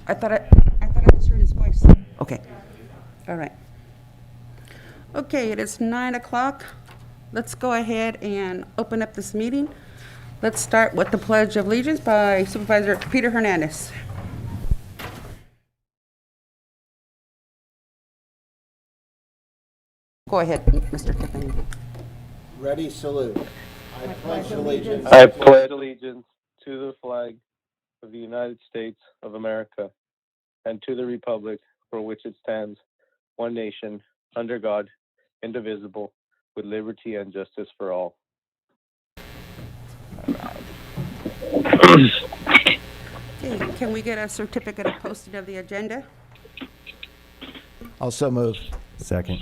I just heard his voice. Okay. All right. Okay, it is 9 o'clock. Let's go ahead and open up this meeting. Let's start with the Pledge of Allegiance by Supervisor Peter Hernandez. Go ahead, Mr. Tiffany. Ready, salute. I pledge allegiance. I pledge allegiance to the flag of the United States of America and to the republic for which it stands, one nation, under God, indivisible, with liberty and justice for all. Okay, can we get a certificate of posting of the agenda? Also move. Second.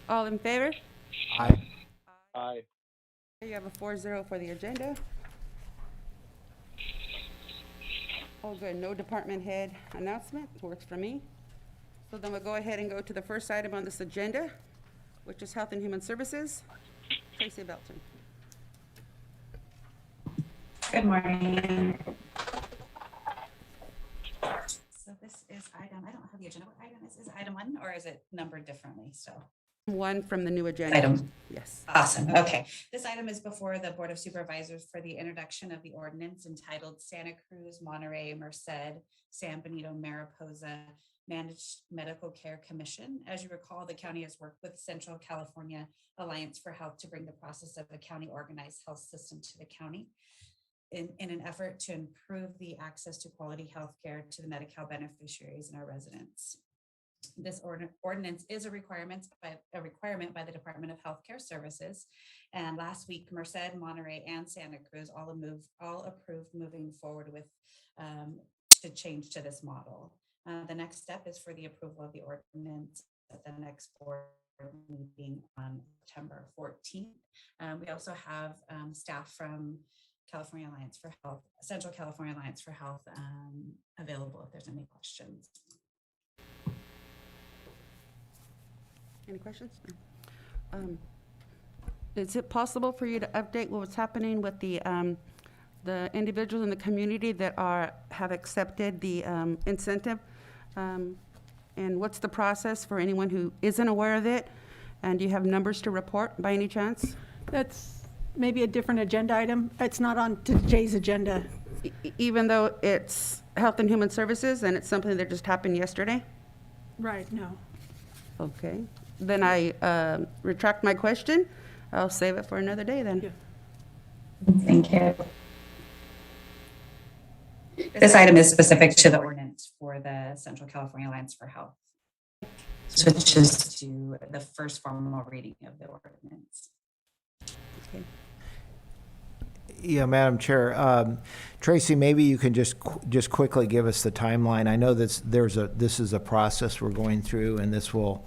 All in favor? Aye. Aye. You have a 4-0 for the agenda. All good, no department head announcement, works for me. So then we'll go ahead and go to the first item on this agenda, which is Health and Human Services. Tracy Belton. Good morning. So this is item, I don't have the agenda. What item is item 1 or is it numbered differently still? One from the new agenda. Item. Yes. Awesome. Okay. This item is before the Board of Supervisors for the introduction of the ordinance entitled Santa Cruz, Monterey, Merced, San Benito, Mariposa Managed Medical Care Commission. As you recall, the county has worked with Central California Alliance for Health to bring the process of a county organized health system to the county in an effort to improve the access to quality health care to the Medi-Cal beneficiaries and our residents. This ordinance is a requirement by the Department of Healthcare Services. And last week, Merced, Monterey, and Santa Cruz all approved moving forward with to change to this model. The next step is for the approval of the ordinance at the next board meeting on September 14th. We also have staff from California Alliance for Health, Central California Alliance for Health available if there's any questions. Any questions? Is it possible for you to update what's happening with the individuals in the community that have accepted the incentive? And what's the process for anyone who isn't aware of it? And do you have numbers to report by any chance? That's maybe a different agenda item. It's not on today's agenda. Even though it's Health and Human Services and it's something that just happened yesterday? Right, no. Okay. Then I retract my question. I'll save it for another day then. Yeah. Thank you. This item is specific to the ordinance for the Central California Alliance for Health. Switches to the first formal reading of the ordinance. Okay. Yeah, Madam Chair. Tracy, maybe you can just quickly give us the timeline. I know this is a process we're going through, and this will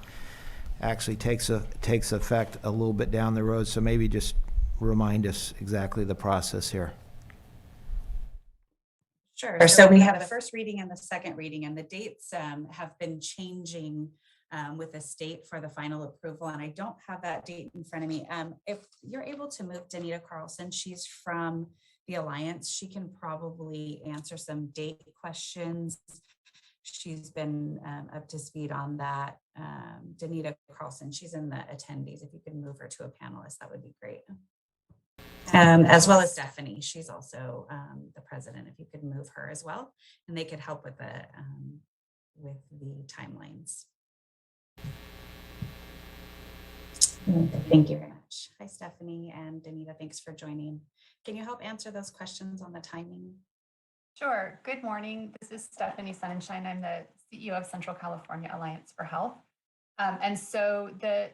actually takes effect a little bit down the road. So maybe just remind us exactly the process here. Sure. So we have the first reading and the second reading, and the dates have been changing with the state for the final approval. And I don't have that date in front of me. If you're able to move Benito Carlson, she's from the Alliance. She can probably answer some date questions. She's been up to speed on that. Benito Carlson, she's in the attendees. If you could move her to a panelist, that would be great. As well as Stephanie, she's also the president. If you could move her as well, and they could help with the timelines. Thank you very much. Hi, Stephanie and Danita. Thanks for joining. Can you help answer those questions on the timing? Sure. Good morning. This is Stephanie Sunshine. I'm the CEO of Central California Alliance for Health. And so the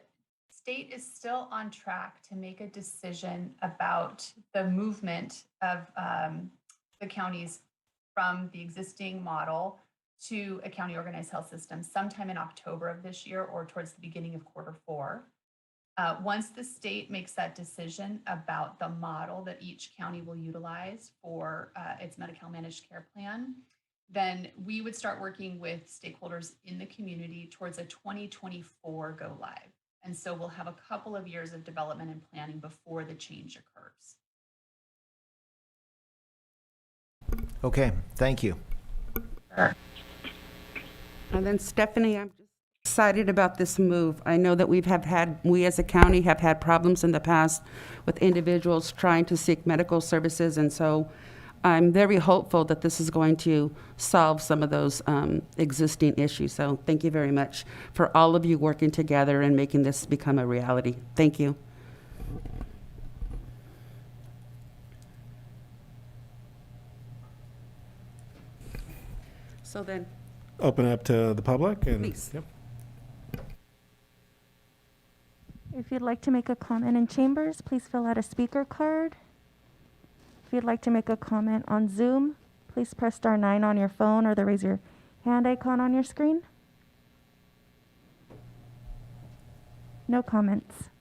state is still on track to make a decision about the movement of the counties from the existing model to a county organized health system sometime in October of this year or towards the beginning of Q4. Once the state makes that decision about the model that each county will utilize for its Medi-Cal managed care plan, then we would start working with stakeholders in the community towards a 2024 go live. And so we'll have a couple of years of development and planning before the change occurs. Okay, thank you. Sure. And then Stephanie, I'm just excited about this move. I know that we as a county have had problems in the past with individuals trying to seek medical services, and so I'm very hopeful that this is going to solve some of those existing issues. So thank you very much for all of you working together and making this become a reality. Thank you. So then, Open up to the public and. Please. Yep. If you'd like to make a comment in chambers, please fill out a speaker card. If you'd like to make a comment on Zoom, please press *9 on your phone or the raise your hand icon on your screen. No comments.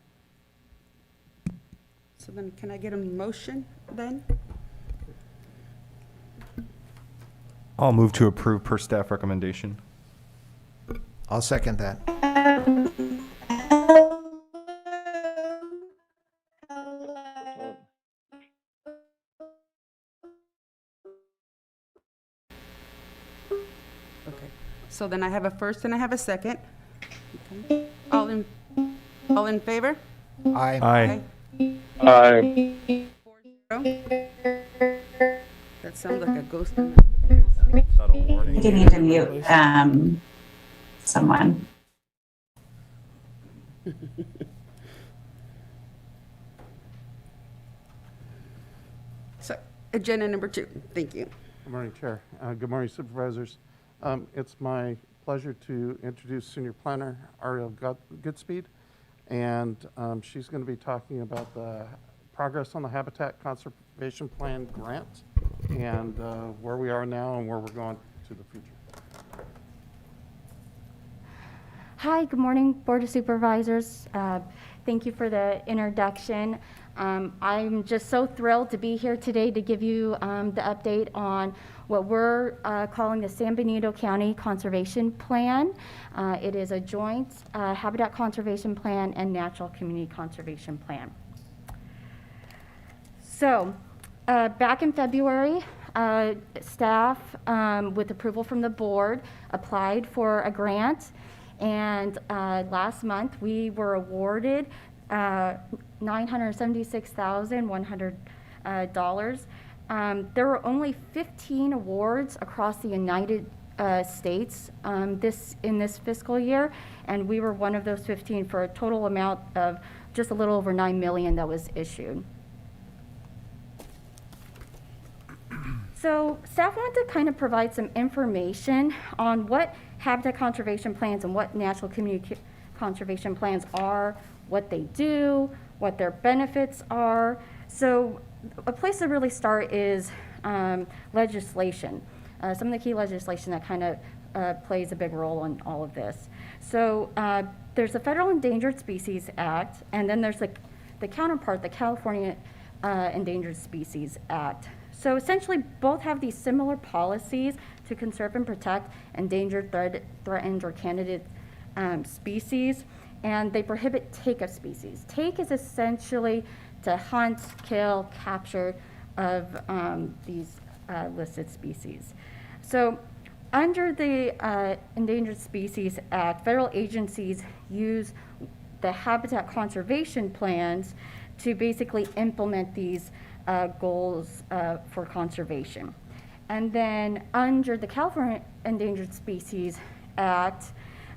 so then can I get a motion then? I'll move to approve per staff recommendation. I'll second that. Okay, so then I have a first and I have a second. Okay. All in favor? Aye. Aye. 4-0. That sounds like a ghost in Not a warning. I think you need to mute someone. So, agenda number 2, thank you. Good morning, Chair. Good morning, Supervisors. It's my pleasure to introduce Senior Planner Ariel Goodspeed, and she's going to be talking about the progress on the Habitat Conservation Plan grant and where we are now and where we're going to the future. Hi, good morning, Board of Supervisors. Thank you for the introduction. I'm just so thrilled to be here today to give you the update on what we're calling the San Benito County Conservation Plan. It is a joint Habitat Conservation Plan and Natural Community Conservation Plan. So, back in February, staff, with approval from the board, applied for a grant. And last month, we were awarded $976,100. There were only 15 awards across the United States in this fiscal year, and we were one of those 15 for a total amount of just a little over $9 million that was issued. So staff wanted to kind of provide some information on what habitat conservation plans and what natural community conservation plans are, what they do, what their benefits are. So a place to really start is legislation. Some of the key legislation that kind of plays a big role in all of this. So there's the Federal Endangered Species Act, and then there's the counterpart, the California Endangered Species Act. So essentially, both have these similar policies to conserve and protect endangered, threatened, or candidate species, and they prohibit take of species. Take is essentially to hunt, kill, capture of these listed species. So under the Endangered Species Act, federal agencies use the habitat conservation plans to basically implement these goals for conservation. And then under the California Endangered Species Act,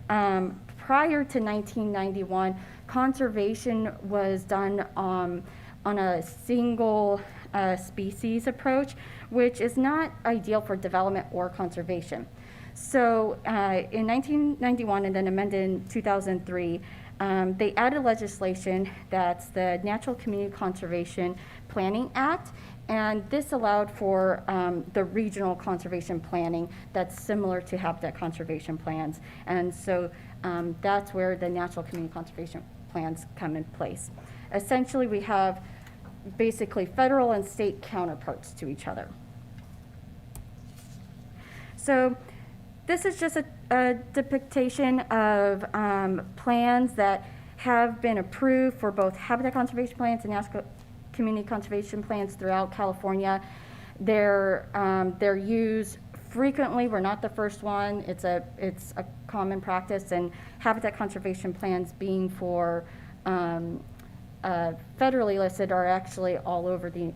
prior to 1991, conservation was done on a single species approach, which is not ideal for development or conservation. So in 1991 and then amended in 2003, they added legislation that's the Natural Community Conservation Planning Act, and this allowed for the regional conservation planning that's similar to habitat conservation plans. And so that's where the natural community conservation plans come in place. Essentially, we have basically federal and state counterparts to each other. So this is just a depiction of plans that have been approved for both habitat conservation plans and natural community conservation plans throughout California. They're used frequently, we're not the first one, it's a common practice, and habitat conservation plans being for federally listed are actually all over the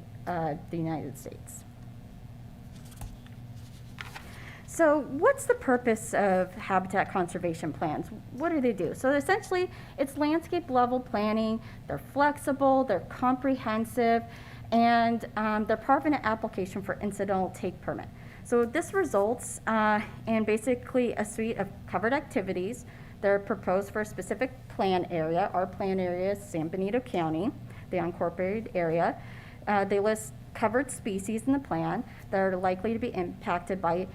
United States. So what's the purpose of habitat conservation plans? What do they do? So essentially, it's landscape level planning. They're flexible, they're comprehensive, and they're part of an application for incidental take permit. So this results in basically a suite of covered activities. They're proposed for a specific plan area. Our plan area is San Benito County, the unincorporated area. They list covered species in the plan that are likely to be impacted by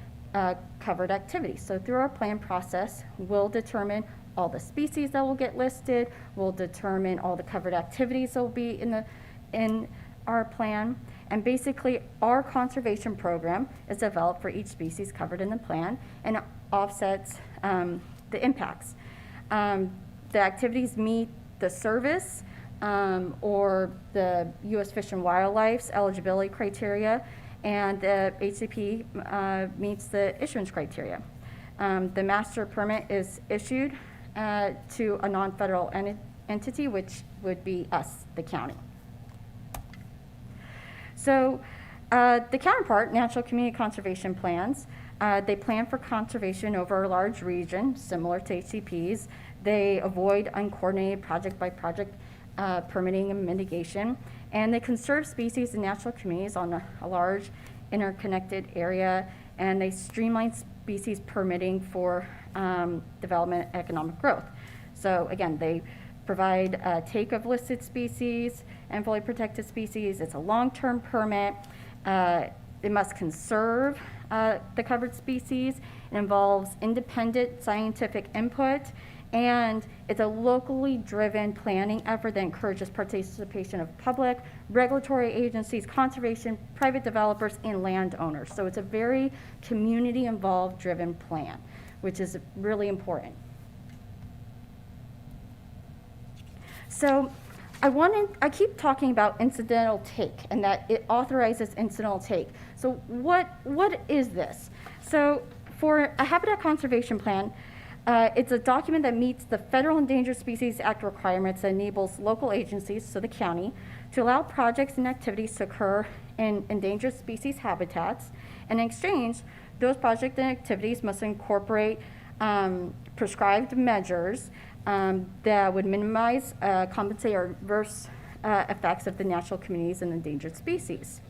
covered activities. So through our plan process, we'll determine all the species that will get listed, we'll determine all the covered activities that will be in our plan, and basically our conservation program is developed for each species covered in the plan, and it offsets the impacts. The activities meet the service or the U.S. Fish and Wildlife's eligibility criteria, and the HCP meets the issuance criteria. The master permit is issued to a non-federal entity, which would be us, the county. So the counterpart, natural community conservation plans, they plan for conservation over a large region, similar to HCPs. They avoid uncoordinated project-by-project permitting and mitigation, and they conserve species and natural communities on a large interconnected area, and they streamline species permitting for development and economic growth. So again, they provide a take of listed species and fully protected species. It's a long-term permit. It must conserve the covered species. It involves independent scientific input, and it's a locally driven planning effort that encourages participation of public, regulatory agencies, conservation, private developers, and landowners. So it's a very community-involved driven plan, which is really important. So I keep talking about incidental take and that it authorizes incidental take. So what is this? So for a habitat conservation plan, it's a document that meets the Federal Endangered Species Act requirements that enables local agencies, so the county, to allow projects and activities to occur in endangered species habitats. And in exchange, those projects and activities must incorporate prescribed measures that would minimize, compensate, or reverse effects of the natural communities and endangered species.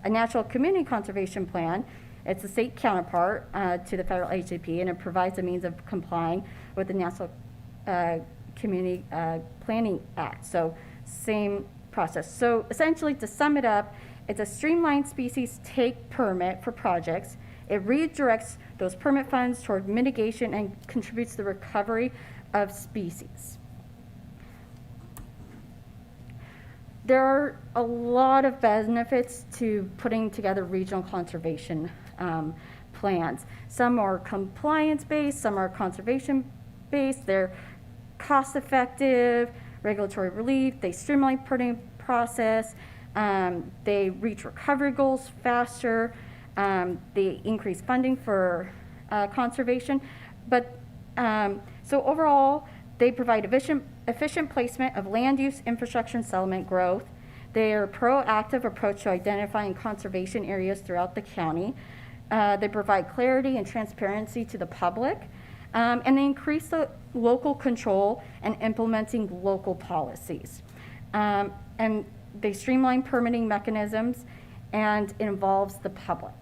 A natural community conservation plan, it's a state counterpart to the federal HCP, and it provides a means of complying with the National Community Planning Act. So same process. So essentially, to sum it up, it's a streamlined species take permit for projects. It redirects those permit funds toward mitigation and contributes to the recovery of species. There are a lot of benefits to putting together regional conservation plans. Some are compliance-based, some are conservation-based. They're cost-effective, regulatory relief, they streamline permitting process, they reach recovery goals faster, they increase funding for conservation. But so overall, they provide efficient placement of land use, infrastructure, and settlement growth. Their proactive approach to identifying conservation areas throughout the county. They provide clarity and transparency to the public, and they increase the local control and implementing local policies. And they streamline permitting mechanisms, and it involves the public.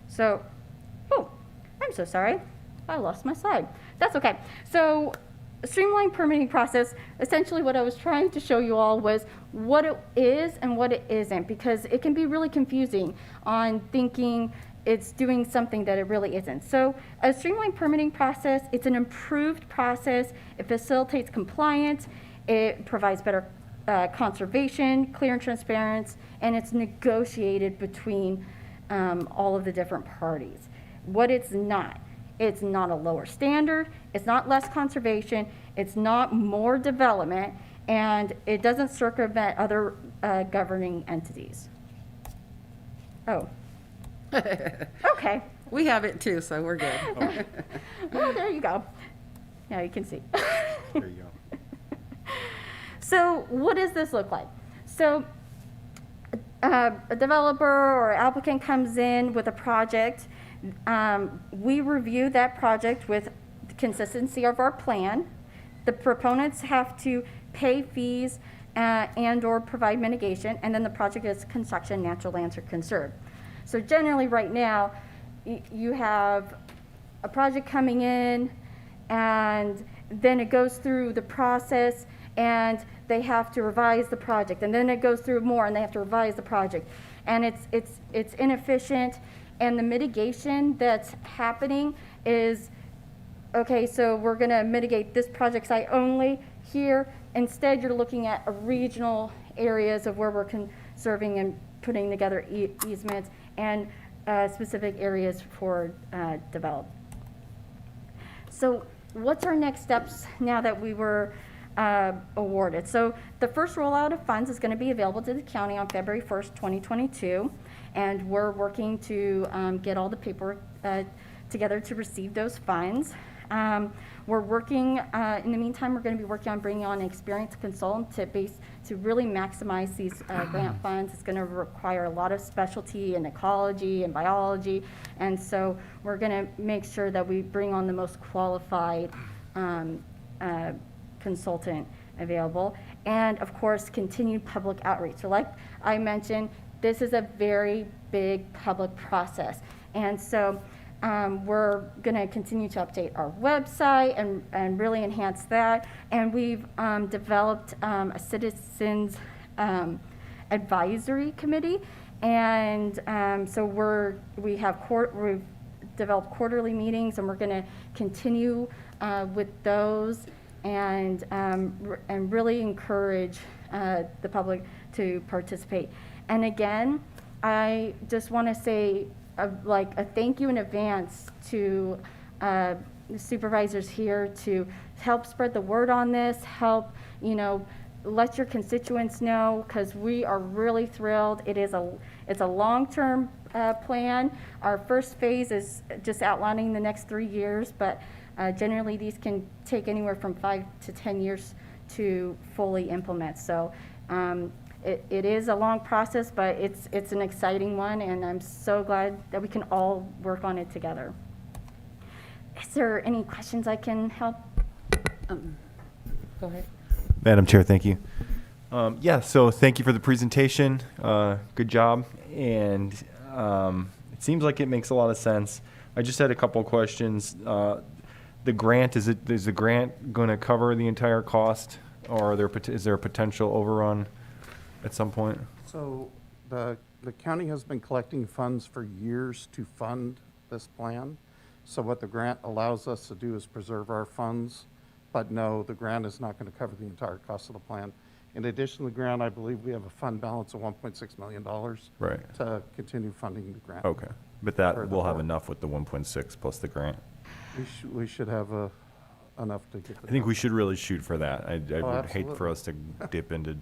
So, oh, I'm so sorry. I lost my slide. That's okay. So, streamlined permitting process, essentially what I was trying to show you all was what it is and what it isn't, because it can be really confusing on thinking it's doing something that it really isn't. So a streamlined permitting process, it's an improved process. It facilitates compliance. It provides better conservation, clear and transparent, and it's negotiated between all of the different parties. What it's not a lower standard, it's not less conservation, it's not more development, and it doesn't circumvent other governing entities. Oh. Okay. We have it too, so we're good. Well, there you go. Now you can see. There you go. So what does this look like? So a developer or applicant comes in with a project. We review that project with the consistency of our plan. The proponents have to pay fees and/or provide mitigation, and then the project is construction, natural lands are conserved. So generally, right now, you have a project coming in, and then it goes through the process, and they have to revise the project, and then it goes through more, and they have to revise the project, and it's inefficient. And the mitigation that's happening is, okay, so we're going to mitigate this project site only here. Instead, you're looking at regional areas of where we're conserving and putting together easements and specific areas for development. So what's our next steps now that we were awarded? So the first rollout of funds is going to be available to the county on February 1st, 2022. And we're working to get all the paperwork together to receive those funds. We're working, in the meantime, we're going to be working on bringing on an experienced consultant to really maximize these grant funds. It's going to require a lot of specialty in ecology and biology. And so we're going to make sure that we bring on the most qualified consultant available. And of course, continued public outreach. So like I mentioned, this is a very big public process. And so we're going to continue to update our website and really enhance that. And we've developed a citizens advisory committee. And so we've developed quarterly meetings, and we're going to continue with those and really encourage the public to participate. And again, I just want to say a thank you in advance to the supervisors here to help spread the word on this, help, let your constituents know, because we are really thrilled. It's a long-term plan. Our first phase is just outlining the next 3 years, but generally these can take anywhere from 5 to 10 years to fully implement. So it is a long process, but it's an exciting one, and I'm so glad that we can all work on it together. Is there any questions I can help? Go ahead. Madam Chair, thank you. Yeah, so thank you for the presentation. Good job. And it seems like it makes a lot of sense. I just had a couple of questions. The grant, is the grant going to cover the entire cost, or is there a potential overrun at some point? So the county has been collecting funds for years to fund this plan. So what the grant allows us to do is preserve our funds, but no, the grant is not going to cover the entire cost of the plan. In addition to the grant, I believe we have a fund balance of $1.6 million Right. to continue funding the grant. Okay. But that Or the will have board. enough with the 1.6 plus the grant. We should have enough to get the. I think we should really shoot for that. I would hate for absolutely. us to dip into,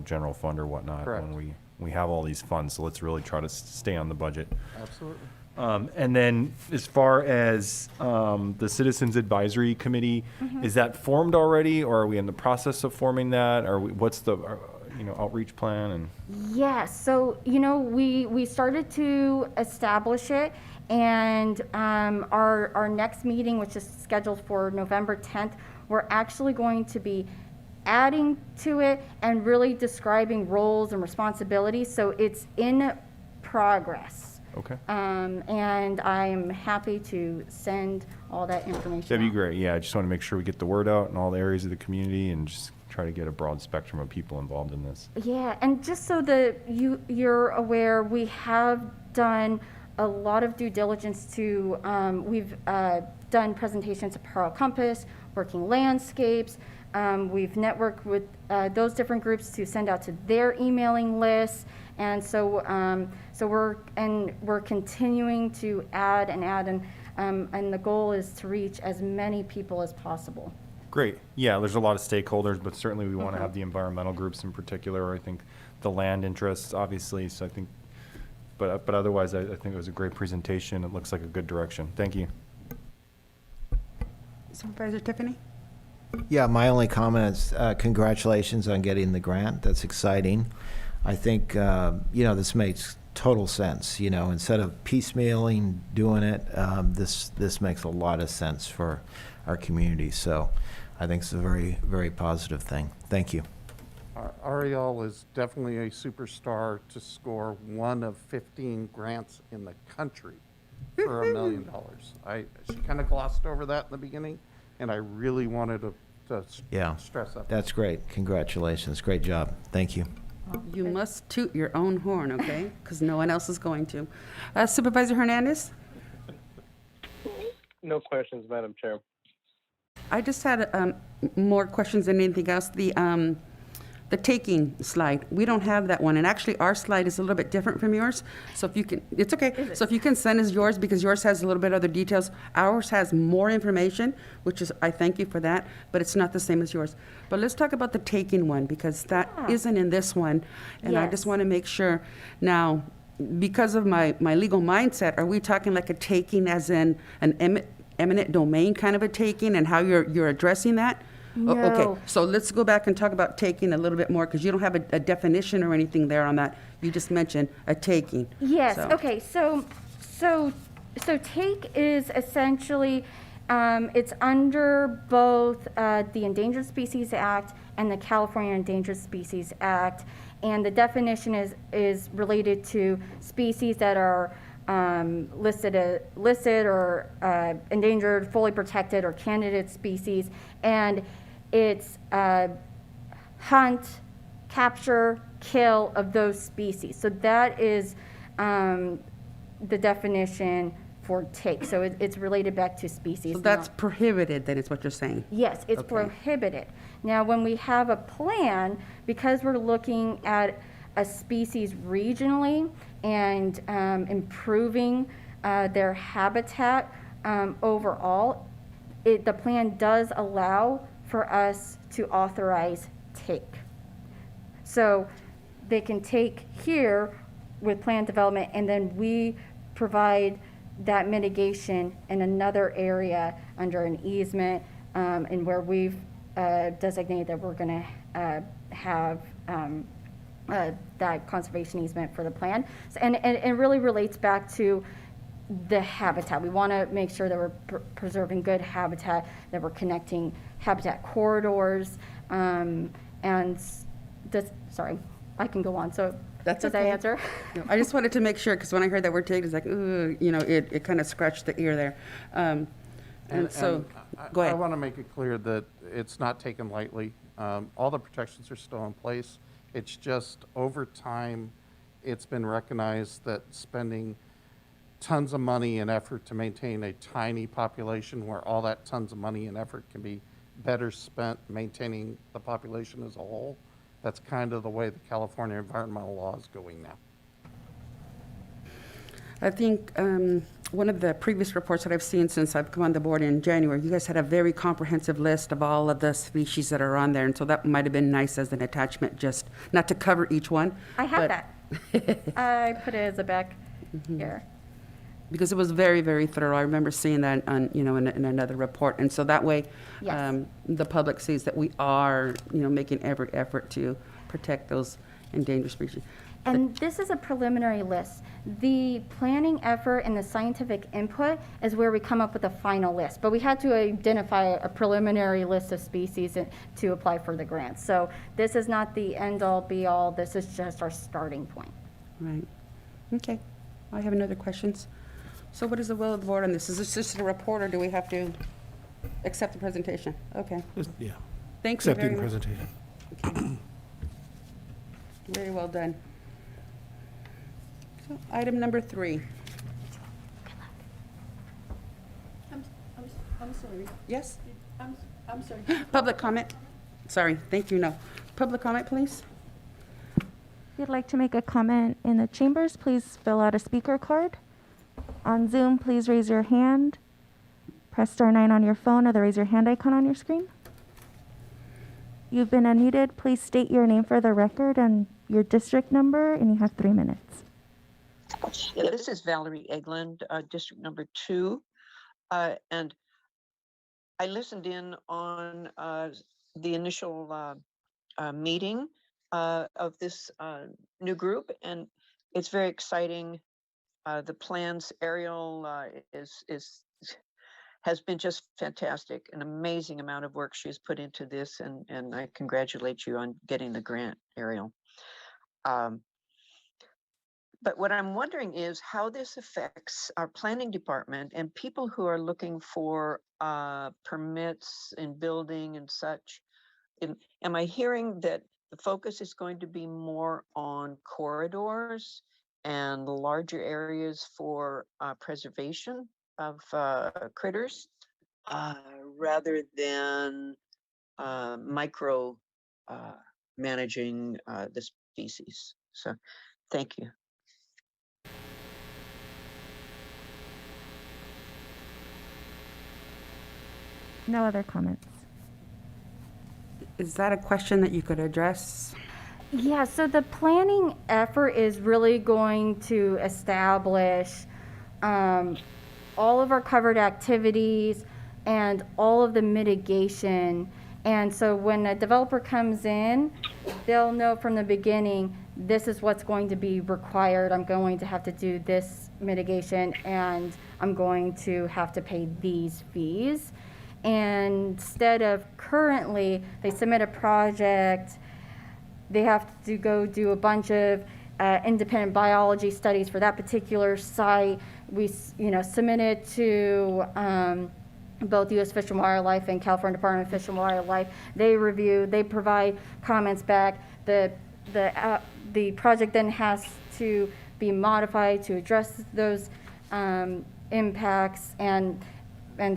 general fund or whatnot Correct. when we have all these funds. So let's really try to stay on the budget. Absolutely. And then as far as the Citizens Advisory Committee, is that formed already, or are we in the process of forming that? Or what's the outreach plan? And Yeah, so, we started to establish it, and our next meeting, which is scheduled for November 10th, we're actually going to be adding to it and really describing roles and responsibilities, so it's in progress. okay. And I'm happy to send all that information That'd be out. great. Yeah, I just want to make sure we get the word out in all the areas of the community and just try to get a broad spectrum of people involved in this. Yeah, and just so that you're aware, we have done a lot of due diligence to, we've done presentations to Pearl Compass, Working Landscapes. We've networked with those different groups to send out to their emailing lists. And so, we're continuing to add, and the goal is to reach as many people as possible. Great. Yeah, there's a lot of stakeholders, but certainly we want to have the environmental groups in particular. I think the land interests, obviously, so I think, but otherwise, I think it was a great presentation. It looks like a good direction. Thank you. Supervisor Tiffany? Yeah, my only comment is congratulations on getting the grant. That's exciting. I think, this makes total sense. Instead of piecemealing doing it, this makes a lot of sense for our community. So I think it's a very, very positive thing. Thank you. Ariel is definitely a superstar to score one of 15 grants in the country for $1 million. She kind of glossed over that in the beginning, and I really wanted to Yeah, stress that. that's great. Congratulations. Great job. Thank you. You must toot your own horn, okay? Because no one else is going to. Supervisor Hernandez? No questions, Madam Chair. I just had more questions than anything else. The taking slide, we don't have that one. And actually, our slide is a little bit different from yours. So if you can, it's okay. So if you can send us yours, because yours has a little bit other details. Ours has more information, which is, I thank you for that, but it's not the same as yours. But let's talk about the taking one, because that isn't in this one. And I just Yes. want to make sure. Now, because of my legal mindset, are we talking like a taking as in an eminent domain kind of a taking, and how you're addressing that? No. Okay, so let's go back and talk about taking a little bit more, because you don't have a definition or anything there on that. You just mentioned a taking. Yes, So- okay, so take is essentially, it's under both the Endangered Species Act and the California Endangered Species Act. And the definition is related to species that are listed or endangered, fully protected, or candidate species. And it's hunt, capture, kill of those species. So that is the definition for take. So it's related back to species. So that's not- prohibited, then is what you're saying? Yes, it's Okay. prohibited. Now, when we have a plan, because we're looking at a species regionally and improving their habitat overall, the plan does allow for us to authorize take. So they can take here with plan development, and then we provide that mitigation in another area under an easement, and where we've designated that we're going to have that conservation easement for the plan. So, and it really relates back to the habitat. We want to make sure that we're preserving good habitat, that we're connecting habitat corridors, and this, sorry, I can go on. So That's does okay. that answer? No, I just wanted to make sure, because when I heard that word take, it's like, ooh, it kind of scratched the ear there. And so, go I ahead. want to make it clear that it's not taken lightly. All the protections are still in place. It's just over time, it's been recognized that spending tons of money and effort to maintain a tiny population, where all that tons of money and effort can be better spent maintaining the population as a whole. That's kind of the way the California environmental law is going now. I think one of the previous reports that I've seen since I've come on the board in January, you guys had a very comprehensive list of all of the species that are on there, and so that might have been nice as an attachment, just not to cover each one. I have but- that. I put it as a back here. Because it was very, very thorough. I remember seeing that on, in another report. And so that way, Yes. the public sees that we are, making every effort to protect those endangered species. And this is a preliminary list. The planning effort and the scientific input is where we come up with a final list. But we had to identify a preliminary list of species to apply for the grant. So this is not the end-all, be-all. This is just our starting point. Right. Okay. I have another questions. So what is the will of the board on this? Is this just a report, or do we have to accept the presentation? Okay. Yeah, Thank you very accepting the much. presentation. Very well done. So, item number 3. I'm sorry. Yes? I'm sorry. Public comment? Sorry, thank you, no. Public comment, please? If you'd like to make a comment in the chambers, please fill out a speaker card. On Zoom, please raise your hand. Press *9 on your phone or the raise your hand icon on your screen. You've been unmuted. Please state your name for the record and your district number, and you have 3 minutes. Yeah, this is Valerie Egland, District Number 2. And I listened in on the initial meeting of this new group, and it's very exciting. The plans, Ariel has been just fantastic, an amazing amount of work she's put into this, and I congratulate you on getting the grant, Ariel. But what I'm wondering is how this affects our planning department and people who are looking for permits in building and such. Am I hearing that the focus is going to be more on corridors and larger areas for preservation of critters rather than micro managing the species? So thank you. No other comments. Is that a question that you could address? Yeah, so the planning effort is really going to establish all of our covered activities and all of the mitigation. And so when a developer comes in, they'll know from the beginning, this is what's going to be required. I'm going to have to do this mitigation, and I'm going to have to pay these fees. And instead of currently, they submit a project, they have to go do a bunch of independent biology studies for that particular site. We, submit it to both U.S. Fish and Wildlife and California Department of Fish and Wildlife. They review, they provide comments back. The project then has to be modified to address those impacts and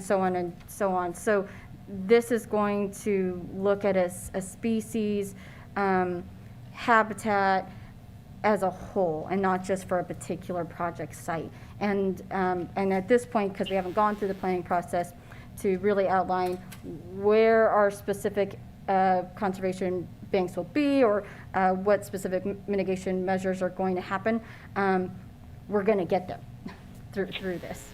so on and so on. So this is going to look at a species habitat as a whole and not just for a particular project site. And at this point, because we haven't gone through the planning process, to really outline where our specific conservation banks will be or what specific mitigation measures are going to happen, we're going to get them through this.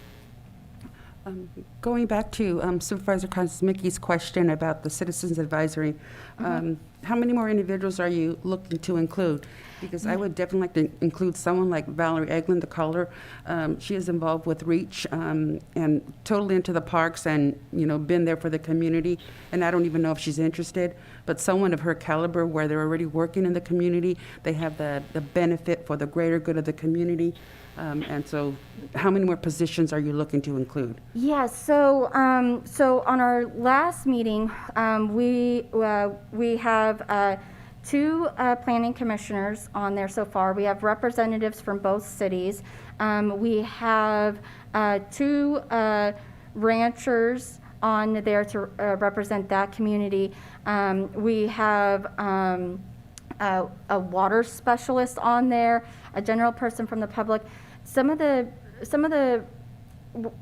Going back to Supervisor Kosmicki's question about the Citizens Advisory, how many more individuals are you looking to include? Because I would definitely like to include someone like Valerie Egland, the caller. She is involved with REACH and totally into the parks and, been there for the community. And I don't even know if she's interested, but someone of her caliber where they're already working in the community, they have the benefit for the greater good of the community. And so how many more positions are you looking to include? Yeah, so on our last meeting, we have 2 planning commissioners on there so far. We have representatives from both cities. We have 2 ranchers on there to represent that community. We have a water specialist on there, a general person from the public. Some of the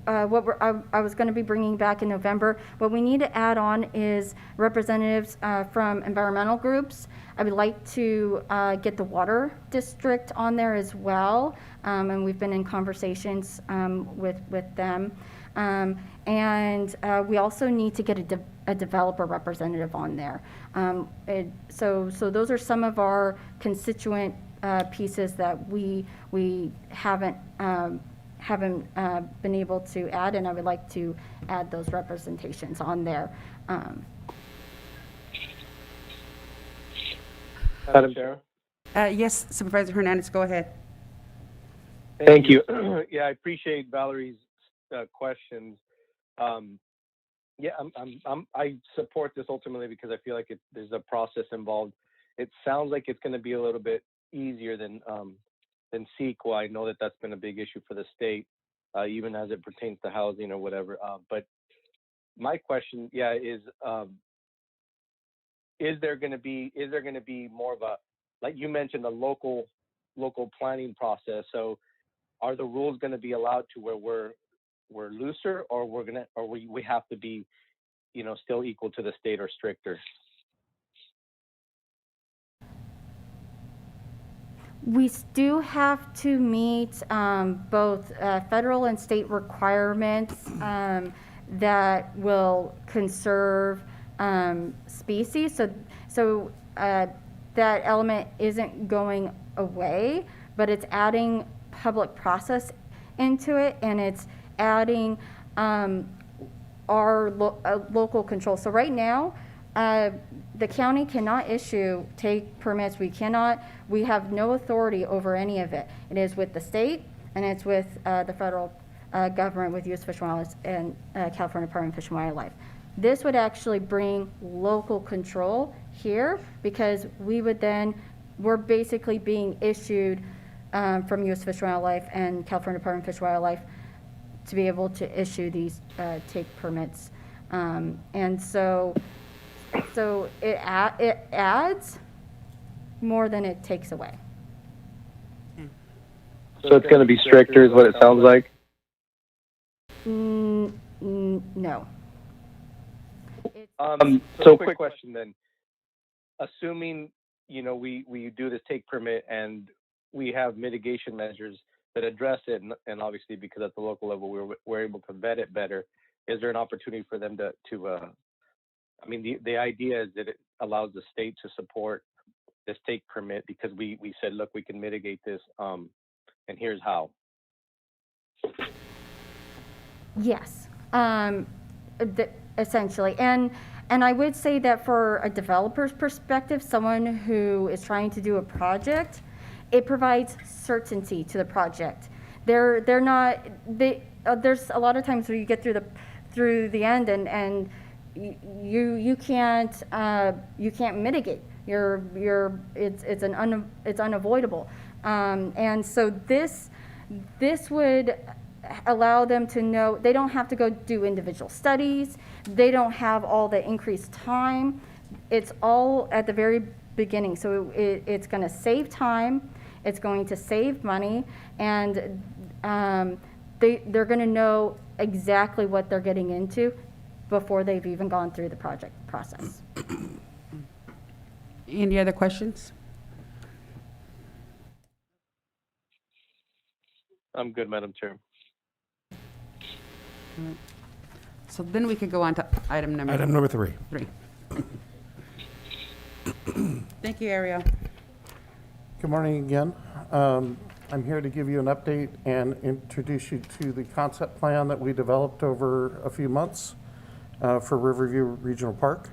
I was going to be bringing back in November. What we need to add on is representatives from environmental groups. I would like to get the water district on there as well, and we've been in conversations with them. And we also need to get a developer representative on there. So those are some of our constituent pieces that we haven't been able to add, and I would like to add those representations on there. Madam Chair. Yes, Supervisor Hernandez, go ahead. Thank you. Yeah, I appreciate Valerie's questions. I support this ultimately because I feel like there's a process involved. It sounds like it's going to be a little bit easier than CEQA. I know that that's been a big issue for the state, even as it pertains to housing or whatever. But my question, is there going to be more of a, like you mentioned, a local planning process? So are the rules going to be allowed to where we're looser, or we have to be, still equal to the state or stricter? We do have to meet both federal and state requirements that will conserve species. So that element isn't going away, but it's adding public process into it, and it's adding our local control. So right now, the county cannot issue take permits. We have no authority over any of it. It is with the state, and it's with the federal government, with U.S. Fish and Wildlife and California Department of Fish and Wildlife. This would actually bring local control here, because we're basically being issued from U.S. Fish and Wildlife and California Department of Fish and Wildlife to be able to issue these take permits. And so it adds more than it takes away. So it's going to be stricter, is what it sounds like. No. So quick question then. Assuming, we do this take permit and we have mitigation measures that address it, and obviously because at the local level we're able to vet it better, is there an opportunity for them to the idea is that it allows the state to support this take permit, because we said, look, we can mitigate this, and here's how. Yes, essentially. And I would say that for a developer's perspective, someone who is trying to do a project, it provides certainty to the project. There's a lot of times where you get through the end and you can't mitigate. It's unavoidable. And so this would allow them to know they don't have to go do individual studies. They don't have all the increased time. It's all at the very beginning. So it's going to save time. It's going to save money, and they're going to know exactly what they're getting into before they've even gone through the project process. Any other questions? I'm good, Madam Chair. So then we could go on to item number 3. 3. Thank you, Ariel. Good morning again. I'm here to give you an update and introduce you to the concept plan that we developed over a few months for Riverview Regional Park.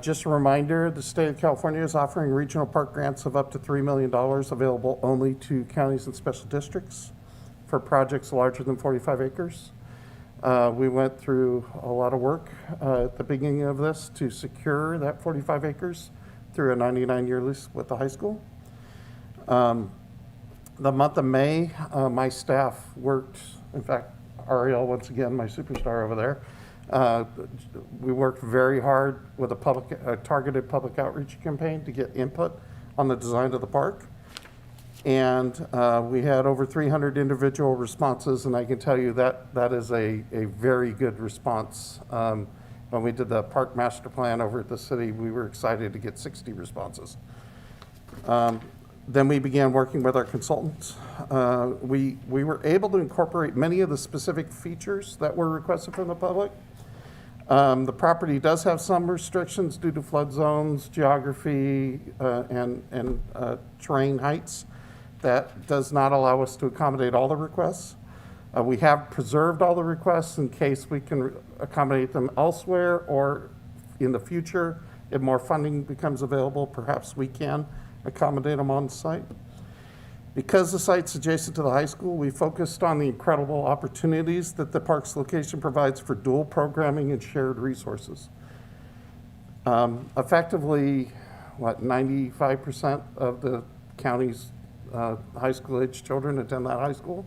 Just a reminder, the state of California is offering regional park grants of up to $3 million available only to counties and special districts for projects larger than 45 acres. We went through a lot of work at the beginning of this to secure that 45 acres through a 99-year lease with the high school. The month of May, my staff worked, in fact, Ariel, once again, my superstar over there, we worked very hard with a targeted public outreach campaign to get input on the design of the park. And we had over 300 individual responses, and I can tell you that is a very good response. When we did the park master plan over at the city, we were excited to get 60 responses. Then we began working with our consultants. We were able to incorporate many of the specific features that were requested from the public. The property does have some restrictions due to flood zones, geography, and terrain heights. That does not allow us to accommodate all the requests. We have preserved all the requests in case we can accommodate them elsewhere, or in the future, if more funding becomes available, perhaps we can accommodate them on site. Because the site's adjacent to the high school, we focused on the incredible opportunities that the park's location provides for dual programming and shared resources. Effectively, 95% of the county's high school age children attend that high school.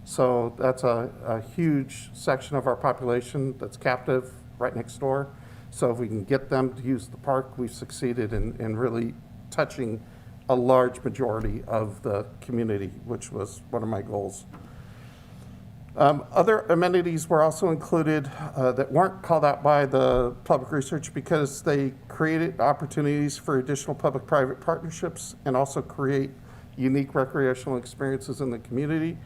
So that's a huge section of our population that's captive right next door. So if we can get them to use the park, we've succeeded in really touching a large majority of the community, which was one of my goals. Other amenities were also included that weren't called out by the public research because they created opportunities for additional public-private partnerships and also create unique recreational experiences in the community.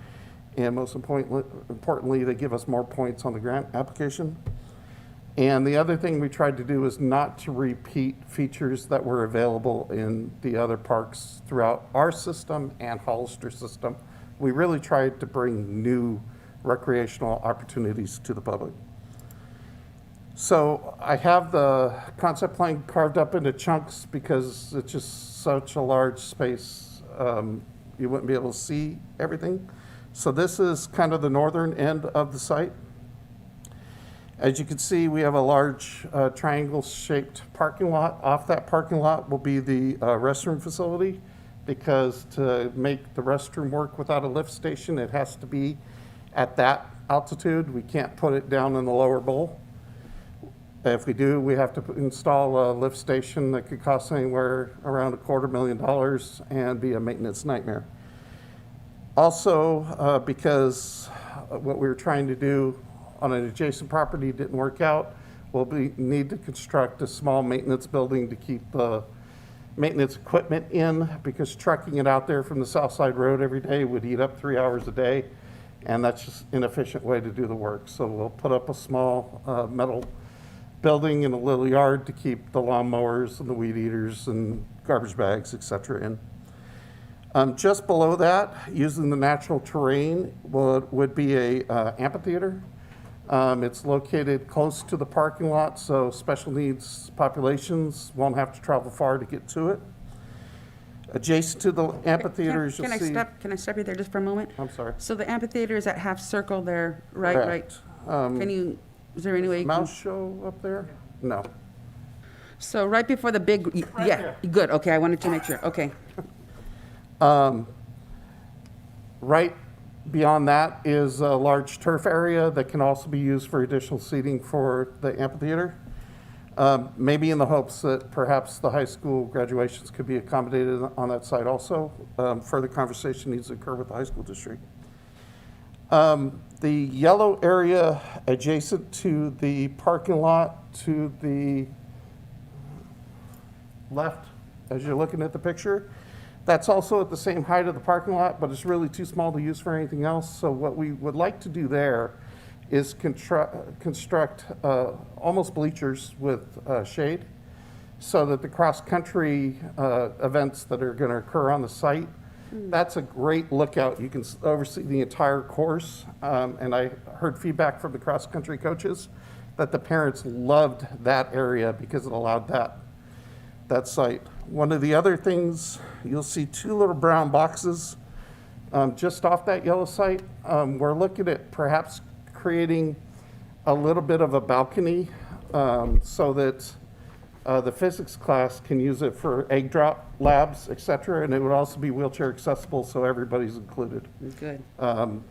And most importantly, they give us more points on the grant application. And the other thing we tried to do is not to repeat features that were available in the other parks throughout our system and Hollister system. We really tried to bring new recreational opportunities to the public. So I have the concept plan carved up into chunks because it's just such a large space. You wouldn't be able to see everything. So this is kind of the northern end of the site. As you can see, we have a large triangle-shaped parking lot. Off that parking lot will be the restroom facility, because to make the restroom work without a lift station, it has to be at that altitude. We can't put it down in the lower bowl. If we do, we have to install a lift station that could cost anywhere around $250,000 and be a maintenance nightmare. Also, because what we were trying to do on an adjacent property didn't work out, we'll need to construct a small maintenance building to keep the maintenance equipment in, because trucking it out there from the South Side Road every day would eat up 3 hours a day, and that's just an inefficient way to do the work. So we'll put up a small metal building in a little yard to keep the lawnmowers and the weed eaters and garbage bags, et cetera, in. Just below that, using the natural terrain, would be a amphitheater. It's located close to the parking lot, so special needs populations won't have to travel far to get to it. Adjacent to the amphitheater, as you'll see. Can I stop you there just for a moment? I'm sorry. So the amphitheater is that half circle there, right? Correct. Is there any way you can? Mouse show up there? No. So right before the big, yeah, good, okay, I wanted to make sure, okay. Right beyond that is a large turf area that can also be used for additional seating for the amphitheater. Maybe in the hopes that perhaps the high school graduations could be accommodated on that site also. Further conversation needs to occur with the high school district. The yellow area adjacent to the parking lot to the left, as you're looking at the picture, that's also at the same height of the parking lot, but it's really too small to use for anything else. So what we would like to do there is construct almost bleachers with shade, so that the cross-country events that are going to occur on the site, that's a great lookout. You can oversee the entire course. And I heard feedback from the cross-country coaches that the parents loved that area because it allowed that site. One of the other things, you'll see two little brown boxes just off that yellow site. We're looking at perhaps creating a little bit of a balcony so that the physics class can use it for egg drop labs, et cetera, and it would also be wheelchair accessible, so everybody's included. Good.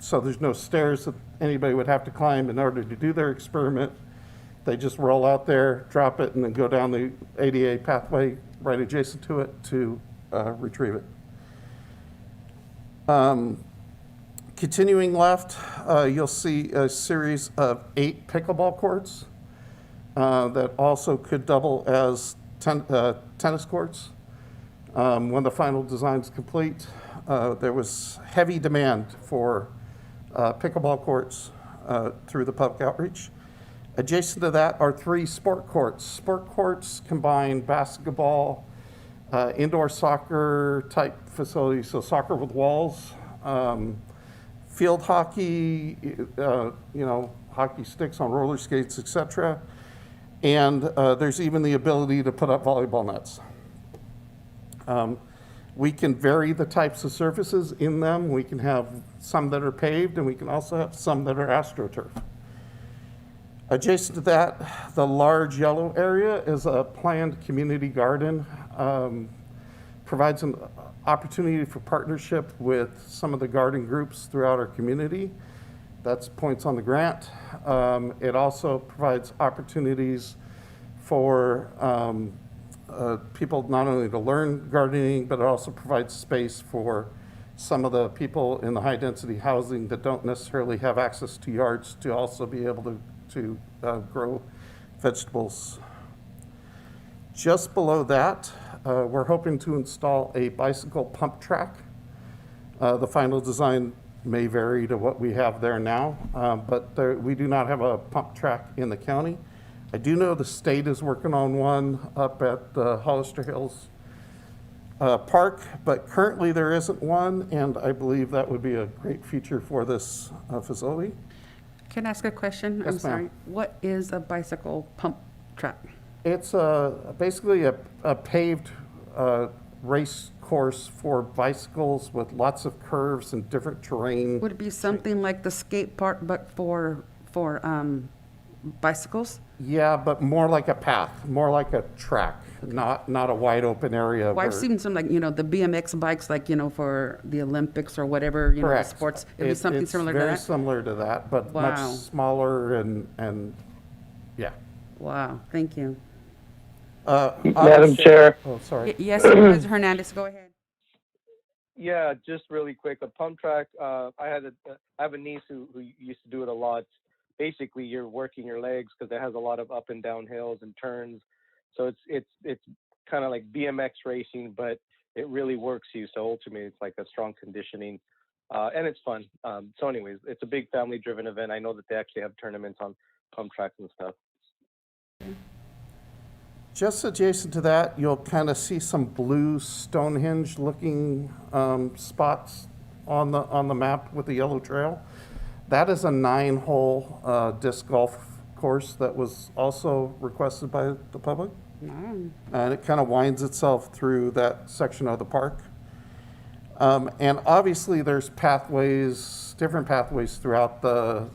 So there's no stairs that anybody would have to climb in order to do their experiment. They just roll out there, drop it, and then go down the ADA pathway right adjacent to it to retrieve it. Continuing left, you'll see a series of 8 pickleball courts that also could double as tennis courts. When the final design is complete, there was heavy demand for pickleball courts through the public outreach. Adjacent to that are 3 sport courts. Sport courts combine basketball, indoor soccer type facilities, so soccer with walls, field hockey, hockey sticks on roller skates, et cetera. And there's even the ability to put up volleyball nets. We can vary the types of surfaces in them. We can have some that are paved, and we can also have some that are AstroTurf. Adjacent to that, the large yellow area is a planned community garden. Provides an opportunity for partnership with some of the garden groups throughout our community. That's points on the grant. It also provides opportunities for people not only to learn gardening, but it also provides space for some of the people in the high density housing that don't necessarily have access to yards to also be able to grow vegetables. Just below that, we're hoping to install a bicycle pump track The final design may vary to what we have there now, but we do not have a pump track in the county. I do know the state is working on one up at Hollister Hills Park, but currently there isn't one, and I believe that would be a great feature for this facility. Can I ask a question? I'm Yes, ma'am. sorry. What is a bicycle pump track? It's basically a paved race course for bicycles with lots of curves and different terrain. Would it be something like the skate park, but for bicycles? Yeah, but more like a path, more like a track, not a wide open area. Well, I've where- seen some like, the BMX bikes, like, for the Olympics or whatever, the Correct. sports. It'd be something similar to It's very that? similar to that, but much Wow. smaller and yeah. Wow, thank you. Madam Chair. Oh, sorry. Yes, Supervisor Hernandez, go ahead. Yeah, just really quick. A pump track. I have a niece who used to do it a lot. Basically, you're working your legs because it has a lot of up and down hills and turns. So it's kind of like BMX racing, but it really works you. So ultimately, it's like a strong conditioning, and it's fun. So anyways, it's a big family-driven event. I know that they actually have tournaments on pump tracks and stuff. Just adjacent to that, you'll kind of see some blue Stonehenge-looking spots on the map with the yellow trail. That is a 9-hole disc golf course that was also requested by the public. And it kind of winds itself through that section of the park. And obviously, there's pathways, different pathways throughout the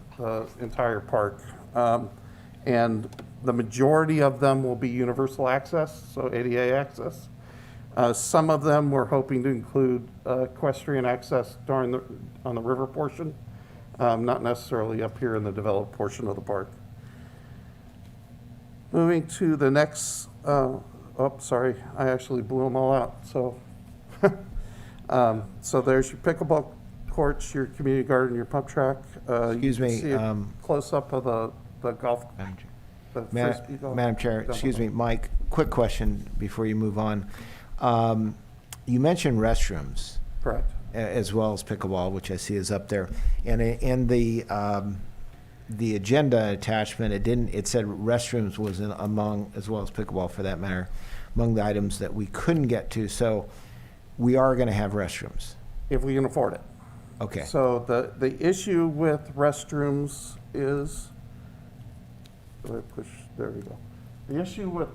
entire park. And the majority of them will be universal access, so ADA access. Some of them we're hoping to include equestrian access on the river portion, not necessarily up here in the developed portion of the park. Moving to the next, sorry, I actually blew them all out. So, so there's your pickleball courts, your community garden, your pump track. Excuse me, Close up of the golf. the frisbee golf. Madam Chair, excuse me, Mike, quick question before you move on. You mentioned restrooms. Correct. As well as pickleball, which I see is up there. And in the agenda attachment, it said restrooms was among, as well as pickleball for that matter, among the items that we couldn't get to. So we are going to have restrooms. If we can afford it. Okay. So the issue with restrooms is, there we go. The issue with,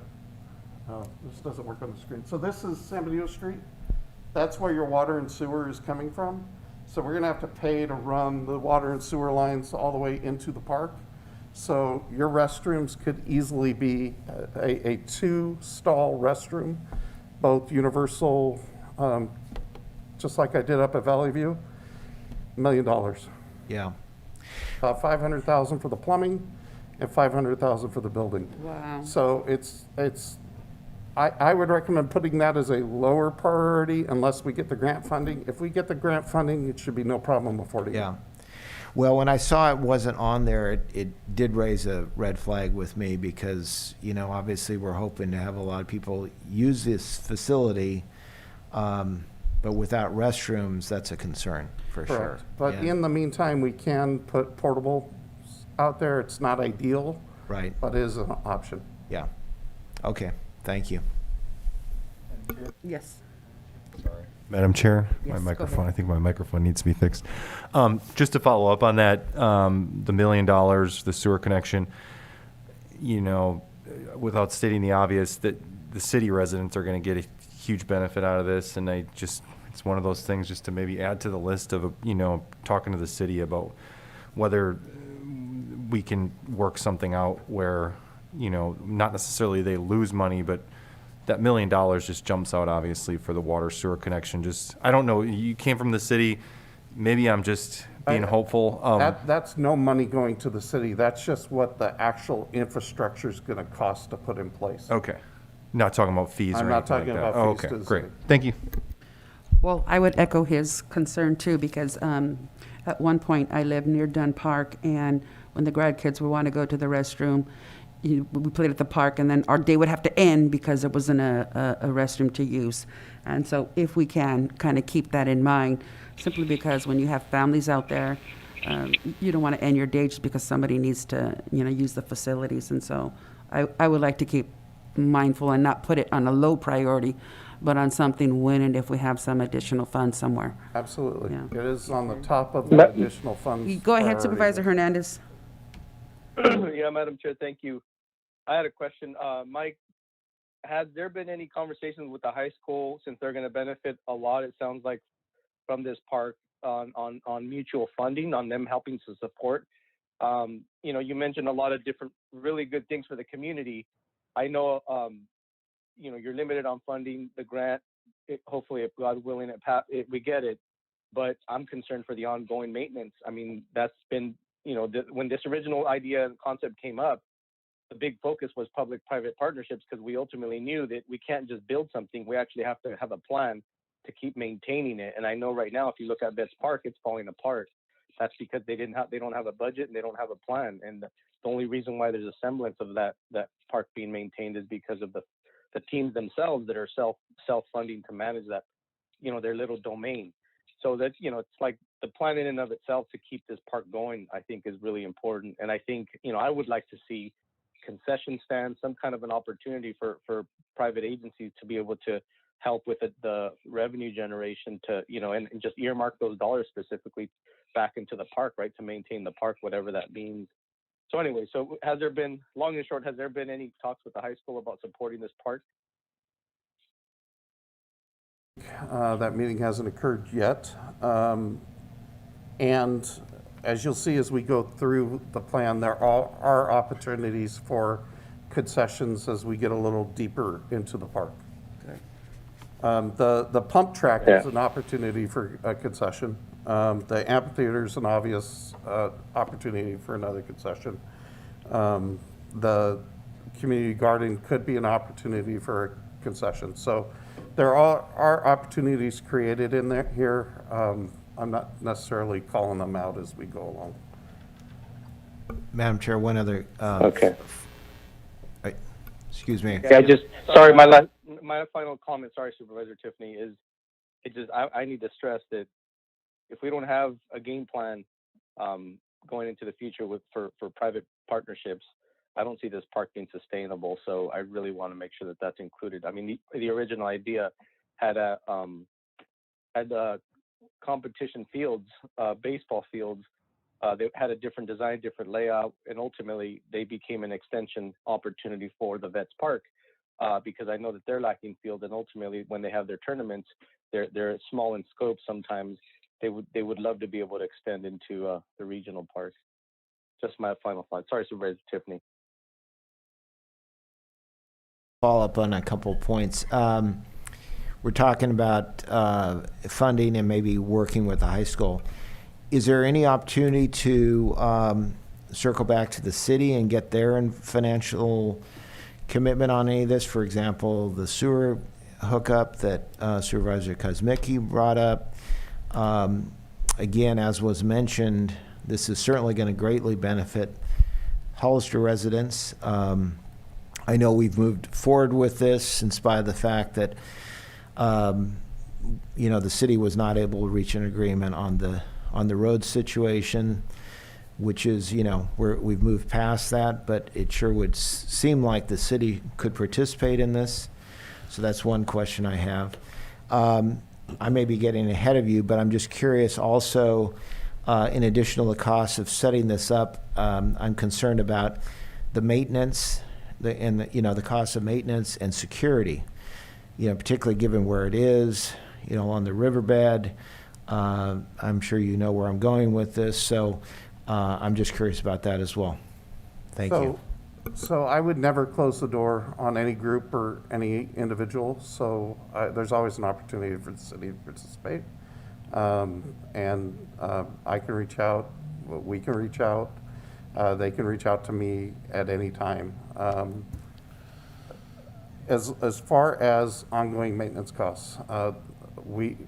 this doesn't work on the screen. So this is San Benito Street. That's where your water and sewer is coming from. So we're gonna have to pay to run the water and sewer lines all the way into the park. So your restrooms could easily be a 2-stall restroom, both universal, just like I did up at Valley View, $1 million. Yeah. About $500,000 for the plumbing and $500,000 for the building. Wow. So I would recommend putting that as a lower priority unless we get the grant funding. If we get the grant funding, it should be no problem affording it. Yeah. Well, when I saw it wasn't on there, it did raise a red flag with me because, obviously we're hoping to have a lot of people use this facility, but without restrooms, that's a concern for sure. Correct. But Yeah. in the meantime, we can put portable out there. It's not ideal, Right, but it is an option. yeah. Okay, thank you. Yes. Madam Chair, Yes, my go microphone, ahead. I think my microphone needs to be fixed. Just to follow up on that, the $1 million, the sewer connection, without stating the obvious, that the city residents are going to get a huge benefit out of this. And it's one of those things just to maybe add to the list of, talking to the city about whether we can work something out where, not necessarily they lose money, but that $1 million just jumps out obviously for the water sewer connection. I don't know, you came from the city, maybe I'm just being hopeful. That's no money going to the city. That's just what the actual infrastructure is going to cost to put in place. Okay, not talking about fees or I'm anything not talking like that. about fees Okay, to the great, city. thank you. Well, I would echo his concern too, because at one point I lived near Dunn Park, and when the grad kids would want to go to the restroom, we played at the park, and then our day would have to end because there wasn't a restroom to use. And so if we can, kind of keep that in mind, simply because when you have families out there, you don't want to end your day just because somebody needs to, use the facilities. And so I would like to keep mindful and not put it on a low priority, but on something when and if we have some additional funds somewhere. Absolutely. Yeah. It is on the top of the additional funds. Go ahead, priority Supervisor list. Hernandez. Yeah, Madam Chair, thank you. I had a question. Mike, has there been any conversations with the high school, since they're going to benefit a lot, it sounds like, from this park on mutual funding, on them helping to support? You mentioned a lot of different really good things for the community. I know, you're limited on funding the grant. Hopefully, if God willing, we get it. But I'm concerned for the ongoing maintenance. I mean, that's been, when this original idea and concept came up, the big focus was public-private partnerships, because we ultimately knew that we can't just build something. We actually have to have a plan to keep maintaining it. And I know right now, if you look at Betts Park, it's falling apart. That's because they don't have a budget and they don't have a plan. And the only reason why there's a semblance of that park being maintained is because of the teams themselves that are self-funding to manage that, their little domain. So that, it's like the plan in and of itself to keep this park going, I think is really important. And I think, I would like to see concession stands, some kind of an opportunity for private agencies to be able to help with the revenue generation to, and just earmark those dollars specifically back into the park, right, to maintain the park, whatever that means. So anyway, has there been, long and short, has there been any talks with the high school about supporting this park? That meeting hasn't occurred yet. And as you'll see as we go through the plan, there are opportunities for concessions as we get a little deeper into the park. The pump track is an opportunity for a concession. The amphitheater is an obvious opportunity for another concession. The community garden could be an opportunity for a concession. So there are opportunities created in here. I'm not necessarily calling them out as we go along. Madam Chair, one other, Okay. excuse me. Yeah, sorry, my final comment, sorry, Supervisor Tiffany, is I need to stress that if we don't have a game plan going into the future for private partnerships, I don't see this park being sustainable. So I really want to make sure that that's included. I mean, the original idea had competition fields, baseball fields. They had a different design, different layout, and ultimately they became an extension opportunity for the Vets Park because I know that they're lacking field, and ultimately when they have their tournaments, they're small in scope. Sometimes they would love to be able to extend into the regional park. Just my final thought. Sorry, Supervisor Tiffany. Follow up on a couple of points. We're talking about funding and maybe working with the high school. Is there any opportunity to circle back to the city and get their financial commitment on any of this? For example, the sewer hookup that Supervisor Kuzmicki brought up. Again, as was mentioned, this is certainly going to greatly benefit Hollister residents. I know we've moved forward with this in spite of the fact that the city was not able to reach an agreement on the road situation, which is, we've moved past that, but it sure would seem like the city could participate in this. So that's one question I have. I may be getting ahead of you, but I'm just curious also, in addition to the cost of setting this up, I'm concerned about the maintenance, the cost of maintenance and security, particularly given where it is, on the riverbed. I'm sure you know where I'm going with this, so I'm just curious about that as well. Thank you. So I would never close the door on any group or any individual, so there's always an opportunity for the city to participate. And I can reach out, we can reach out, they can reach out to me at any time. As far as ongoing maintenance costs, we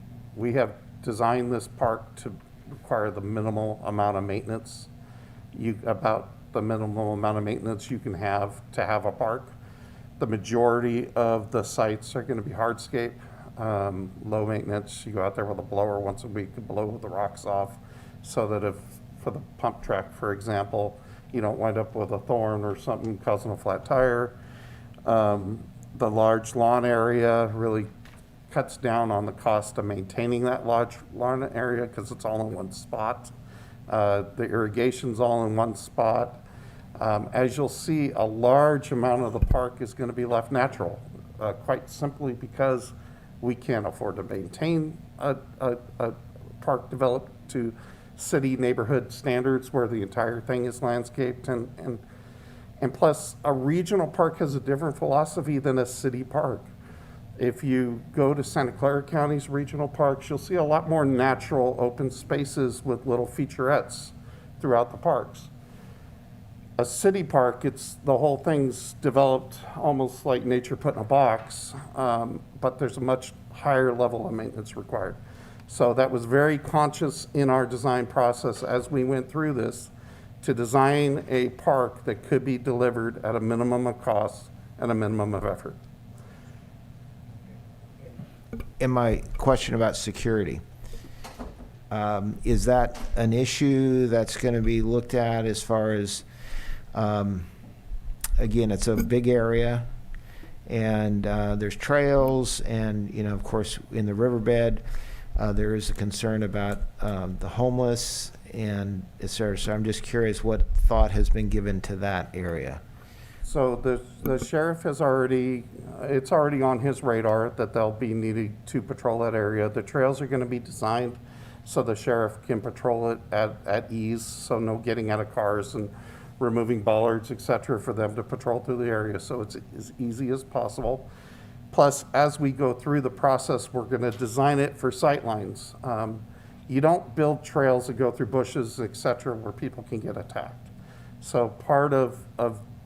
have designed this park to require the minimal amount of maintenance. About the minimum amount of maintenance you can have to have a park. The majority of the sites are going to be hardscape, low maintenance. You go out there with a blower once a week to blow the rocks off, so that if, for the pump track, for example, you don't wind up with a thorn or something causing a flat tire. The large lawn area really cuts down on the cost of maintaining that large lawn area because it's all in one spot. The irrigation's all in one spot. As you'll see, a large amount of the park is going to be left natural, quite simply because we can't afford to maintain a park developed to city neighborhood standards where the entire thing is landscaped. And plus, a regional park has a different philosophy than a city park. If you go to Santa Clara County's regional parks, you'll see a lot more natural open spaces with little featurettes throughout the parks. A city park, the whole thing's developed almost like nature put in a box, but there's a much higher level of maintenance required. So that was very conscious in our design process as we went through this, to design a park that could be delivered at a minimum of cost and a minimum of effort. And my question about security, is that an issue that's going to be looked at as far as, again, it's a big area, and there's trails, and, you know, of course, in the riverbed, there is a concern about the homeless, and et cetera. So I'm just curious what thought has been given to that area. So the sheriff has already, it's already on his radar that they'll be needing to patrol that area. The trails are going to be designed so the sheriff can patrol it at ease, so no getting out of cars and removing bollards, et cetera, for them to patrol through the area. So it's as easy as possible. Plus, as we go through the process, we're going to design it for sightlines. You don't build trails that go through bushes, et cetera, where people can get attacked. So part of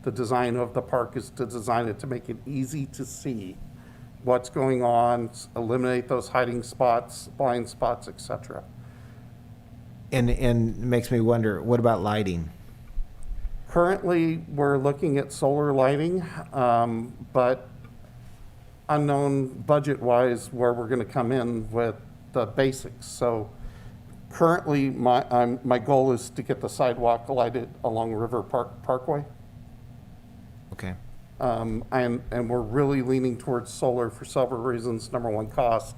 the design of the park is to design it to make it easy to see what's going on, eliminate those hiding spots, blind spots, et cetera. And it makes me wonder, what about lighting? Currently, we're looking at solar lighting, but unknown budget-wise where we're going to come in with the basics. So currently, my goal is to get the sidewalk lighted along River Parkway. Okay. And we're really leaning towards solar for several reasons. Number one, cost,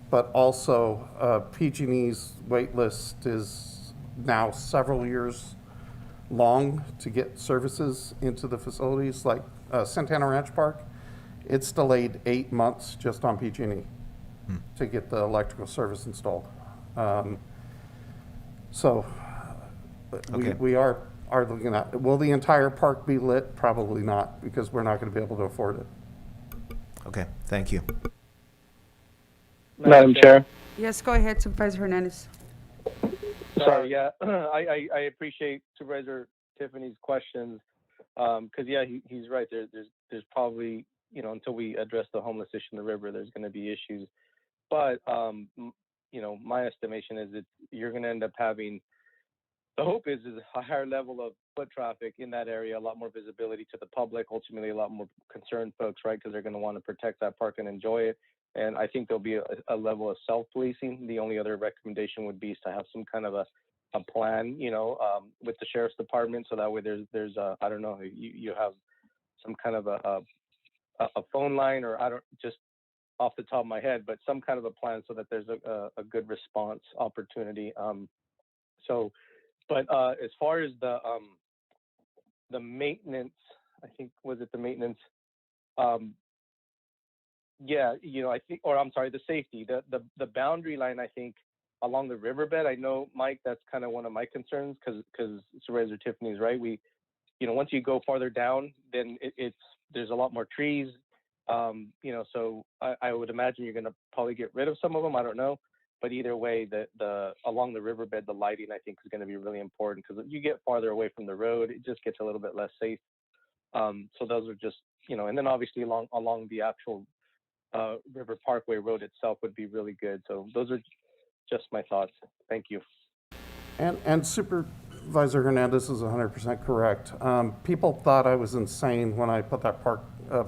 but also PG&E's wait list is now several years long to get services into the facilities. Like Santana Ranch Park, it's delayed 8 months just on PG&E to get the electrical service installed. So Okay. we are looking at, will the entire park be lit? Probably not, because we're not going to be able to afford it. Okay, thank you. Madam Chair. Yes, go ahead, Supervisor Hernandez. Sorry, yeah, I appreciate Supervisor Tiffany's questions, because yeah, he's right. There's probably, you know, until we address the homeless issue in the river, there's going to be issues. But you know, my estimation is that you're going to end up having, the hope is a higher level of foot traffic in that area, a lot more visibility to the public, ultimately a lot more concerned folks, right? Because they're going to want to protect that park and enjoy it. And I think there'll be a level of self-policing. The only other recommendation would be is to have some kind of a plan, you know, with the sheriff's department, so that way there's I don't know, you have some kind of a phone line, or I don't, just off the top of my head, but some kind of a plan so that there's a good response opportunity. But as far as the maintenance, I think, was it the maintenance? Yeah, you know, I think, or I'm sorry, the safety, the boundary line, I think, along the riverbed. I know, Mike, that's kind of one of my concerns, because Supervisor Tiffany's right. We, you know, once you go farther down, then there's a lot more trees. You know, so I would imagine you're going to probably get rid of some of them. I don't know. But either way, the along the riverbed, the lighting, I think, is going to be really important, because if you get farther away from the road, it just gets a little bit less safe. So those are just, you know, and then obviously along the actual River Parkway Road itself would be really good. So those are just my thoughts. Thank you. And Supervisor Hernandez is 100% correct. People thought I was insane when I put that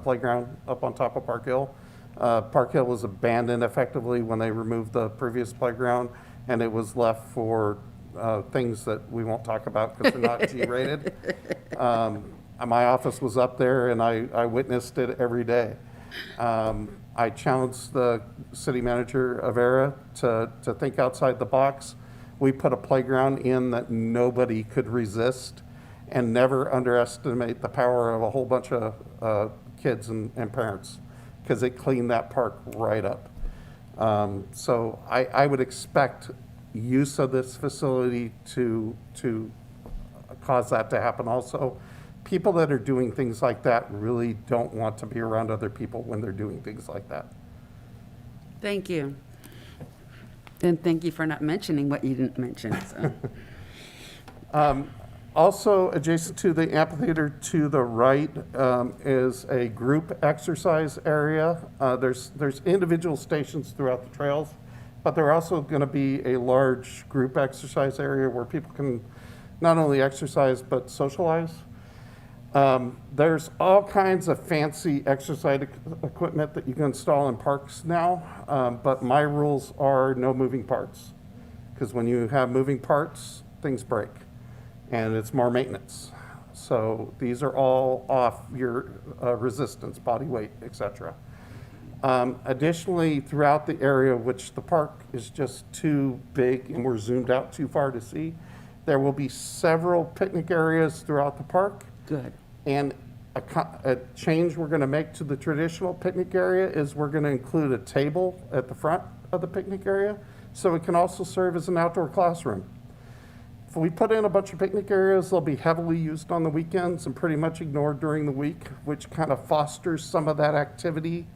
playground up on top of Park Hill. Park Hill was abandoned effectively when they removed the previous playground, and it was left for things that we won't talk about because they're not G-rated. My office was up there, and I witnessed it every day. I challenged the city manager of Era to think outside the box. We put a playground in that nobody could resist, and never underestimate the power of a whole bunch of kids and parents, because it cleaned that park right up. So I would expect use of this facility to cause that to happen also. People that are doing things like that really don't want to be around other people when they're doing things like that. Thank you. And thank you for not mentioning what you didn't mention. So. Also, adjacent to the amphitheater to the right is a group exercise area. There's individual stations throughout the trails, but there are also going to be a large group exercise area where people can not only exercise but socialize. There's all kinds of fancy exercise equipment that you can install in parks now, but my rules are no moving parts, because when you have moving parts, things break, and it's more maintenance. So these are all off your resistance, body weight, etc. Additionally, throughout the area, which the park is just too big and we're zoomed out too far to see, there will be several picnic areas throughout the park. Good. And a change we're going to make to the traditional picnic area is we're going to include a table at the front of the picnic area, so it can also serve as an outdoor classroom. If we put in a bunch of picnic areas, they'll be heavily used on the weekends and pretty much ignored during the week, which kind of fosters some of that activity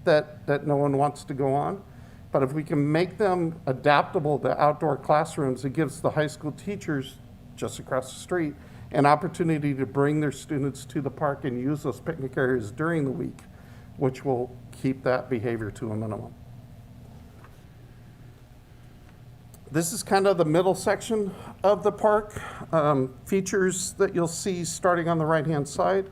that no one wants to go on. But if we can make them adaptable to outdoor classrooms, it gives the high school teachers just across the street an opportunity to bring their students to the park and use those picnic areas during the week, which will keep that behavior to a minimum. This is kind of the middle section of the park. Features that you'll see starting on the right-hand side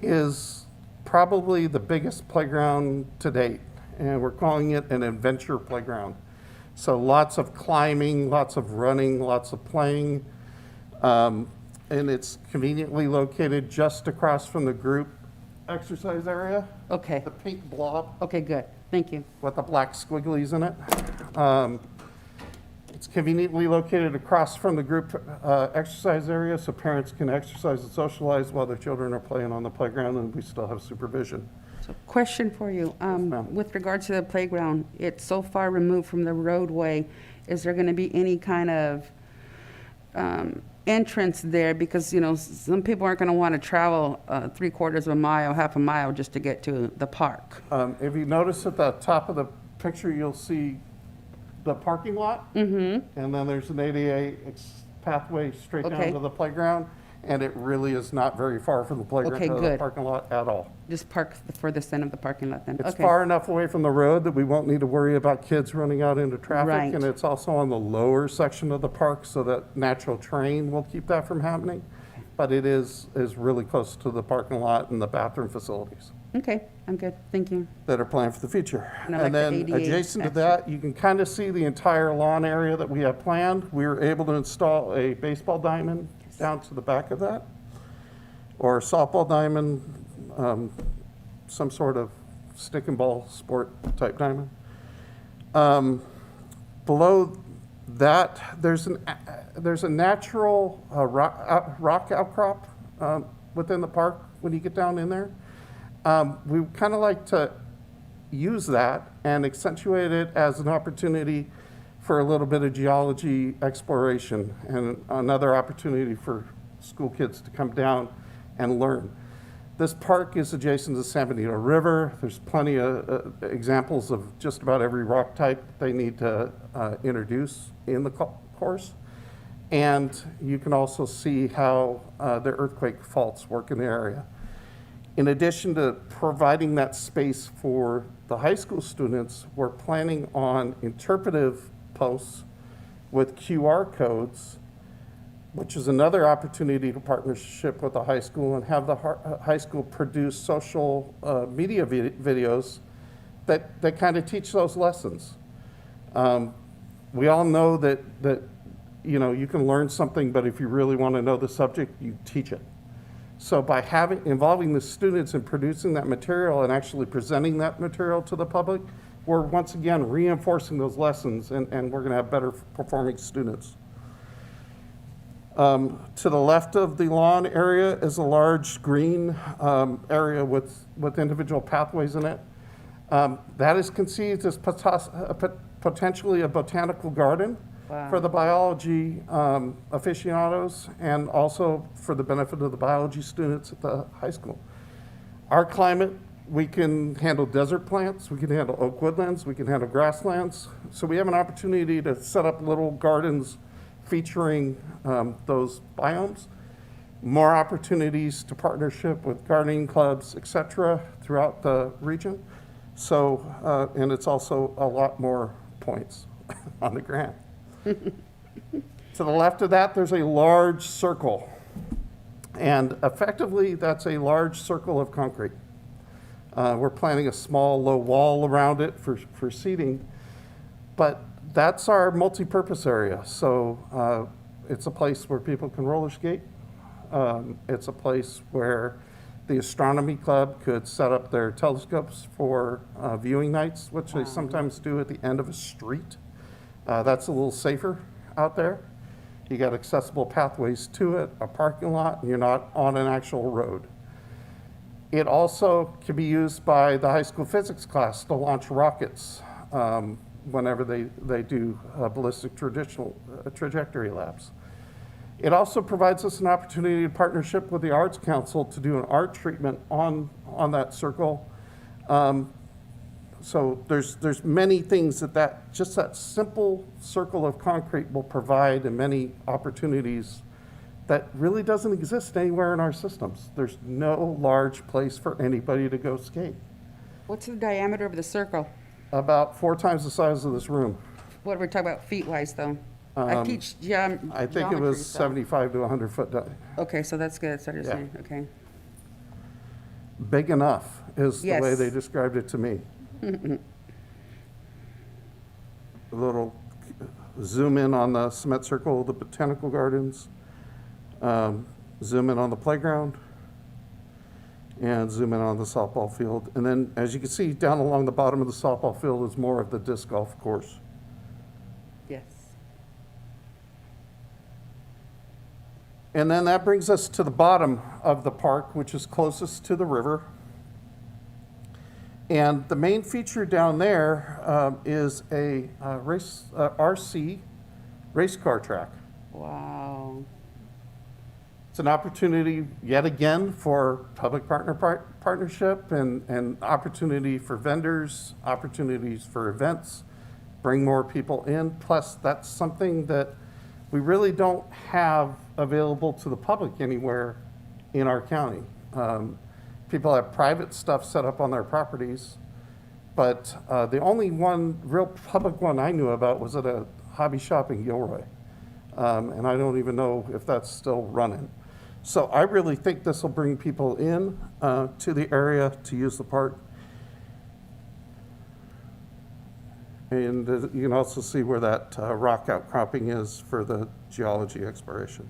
is probably the biggest playground to date, and we're calling it an adventure playground. So lots of climbing, lots of running, lots of playing. And it's conveniently located just across from the group exercise area. Okay. The pink blob Okay, good. Thank you. with the black squigglies in it. It's conveniently located across from the group exercise area, so parents can exercise and socialize while their children are playing on the playground, and we still have supervision. So, question for you. ma'am. With regard to the playground, it's so far removed from the roadway. Is there going to be any kind of entrance there? Because, you know, some people aren't going to want to travel 3/4 of a mile, half a mile just to get to the park. If you notice at the top of the picture, you'll see the parking lot. And then there's an ADA pathway straight down Okay. to the playground. And it really is not very far from the playground Okay, to the good. parking lot at all. Just park the furthest end of the parking lot then? It's Okay. far enough away from the road that we won't need to worry about kids running out into traffic. Right. And it's also on the lower section of the park, so that natural terrain will keep that from happening. But it is really close to the parking lot and the bathroom facilities Okay, I'm good. Thank you. that are planned for the future. And I like the then ADA adjacent to extra. that, you can kind of see the entire lawn area that we have planned. We were able to install a baseball diamond down to the back of that, or a softball diamond, some sort of stick and ball sport type diamond. Below that, there's a natural rock outcrop within the park when you get down in there. We kind of like to use that and accentuate it as an opportunity for a little bit of geology exploration and another opportunity for school kids to come down and learn. This park is adjacent to the San Benito River. There's plenty of examples of just about every rock type they need to introduce in the course. And you can also see how the earthquake faults work in the area. In addition to providing that space for the high school students, we're planning on interpretive posts with QR codes which is another opportunity to partnership with the high school and have the high school produce social media videos that kind of teach those lessons. We all know that you can learn something, but if you really want to know the subject, you teach it. So by involving the students in producing that material and actually presenting that material to the public, we're once again reinforcing those lessons, and we're going to have better performing students. To the left of the lawn area is a large green area with individual pathways in it. That is conceived as potentially a botanical garden for the biology aficionados, and also for the benefit of the biology students at the high school. Our climate, we can handle desert plants, we can handle oak woodlands, we can handle grasslands. So we have an opportunity to set up little gardens featuring those biomes. More opportunities to partnership with gardening clubs, et cetera, throughout the region. So, and it's also a lot more points on the grant. To the left of that, there's a large circle. And effectively, that's a large circle of concrete. We're planting a small low wall around it for seating, but that's our multi-purpose area. So it's a place where people can roller skate. It's a place where the astronomy club could set up their telescopes for viewing nights, which they sometimes do at the end of a street. That's a little safer out there. You got accessible pathways to it, a parking lot, and you're not on an actual road. It also can be used by the high school physics class to launch rockets whenever they do ballistic trajectory labs. It also provides us an opportunity to partnership with the Arts Council to do an art treatment on that circle. So there's many things that just that simple circle of concrete will provide, and many opportunities that really doesn't exist anywhere in our systems. There's no large place for anybody to go skate. What's the diameter of the circle? About 4 times the size of this room. What are we talking about feet-wise, though? I teach I think it was 75 to 100 foot. Okay, so that's good. That's what you're Yeah. saying. Okay. Big enough is the way Yes. they described it to me. A little zoom in on the cement circle, the botanical gardens, zoom in on the playground, and zoom in on the softball field. And then, as you can see, down along the bottom of the softball field is more of the disc golf course. Yes. And then that brings us to the bottom of the park, which is closest to the river. And the main feature down there is a RC race car track. Wow. It's an opportunity, yet again, for public partnership and opportunity for vendors, opportunities for events, bring more people in. Plus, that's something that we really don't have available to the public anywhere in our county. People have private stuff set up on their properties, but the only one real public one I knew about was at a hobby shop in Gilroy. And I don't even know if that's still running. So I really think this will bring people in to the area to use the park. And you can also see where that rock outcropping is for the geology exploration.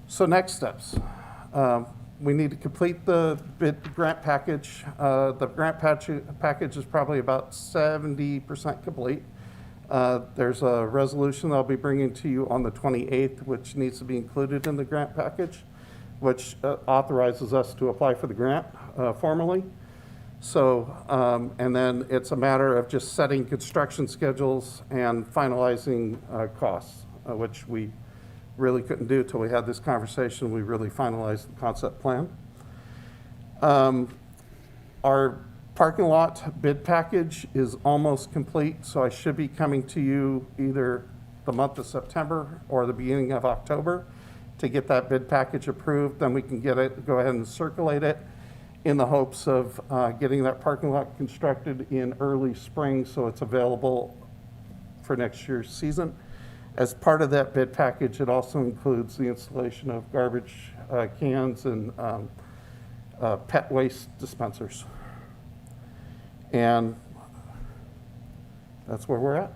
So next steps. We need to complete the grant package. The grant package is probably about 70% complete. There's a resolution that I'll be bringing to you on the 28th, which needs to be included in the grant package, which authorizes us to apply for the grant formally. So, and then it's a matter of just setting construction schedules and finalizing costs, which we really couldn't do until we had this conversation. We really finalized the concept plan. Our parking lot bid package is almost complete, so I should be coming to you either the month of September or the beginning of October to get that bid package approved. Then we can go ahead and circulate it in the hopes of getting that parking lot constructed in early spring so it's available for next year's season. As part of that bid package, it also includes the installation of garbage cans and pet waste dispensers. And that's where we're at.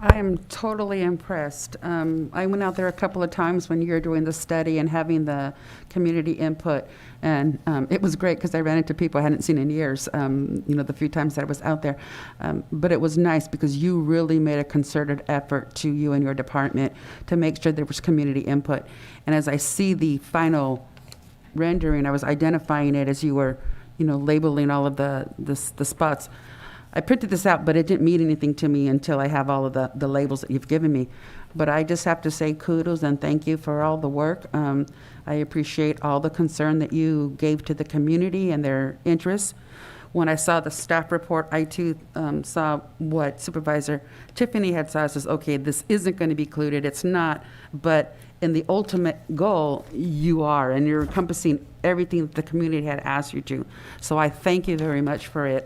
I am totally impressed. I went out there a couple of times when you were doing the study and having the community input, and it was great because I ran into people I hadn't seen in years, the few times that I was out there. But it was nice because you really made a concerted effort to you and your department to make sure there was community input. And as I see the final rendering, I was identifying it as you were, labeling all of the spots. I printed this out, but it didn't mean anything to me until I have all of the labels that you've given me. But I just have to say kudos and thank you for all the work. I appreciate all the concern that you gave to the community and their interests. When I saw the staff report, I too saw what Supervisor Tiffany had said. Says, okay, this isn't going to be included. It's not. But in the ultimate goal, you are, and you're encompassing everything that the community had asked you to. So I thank you very much for it.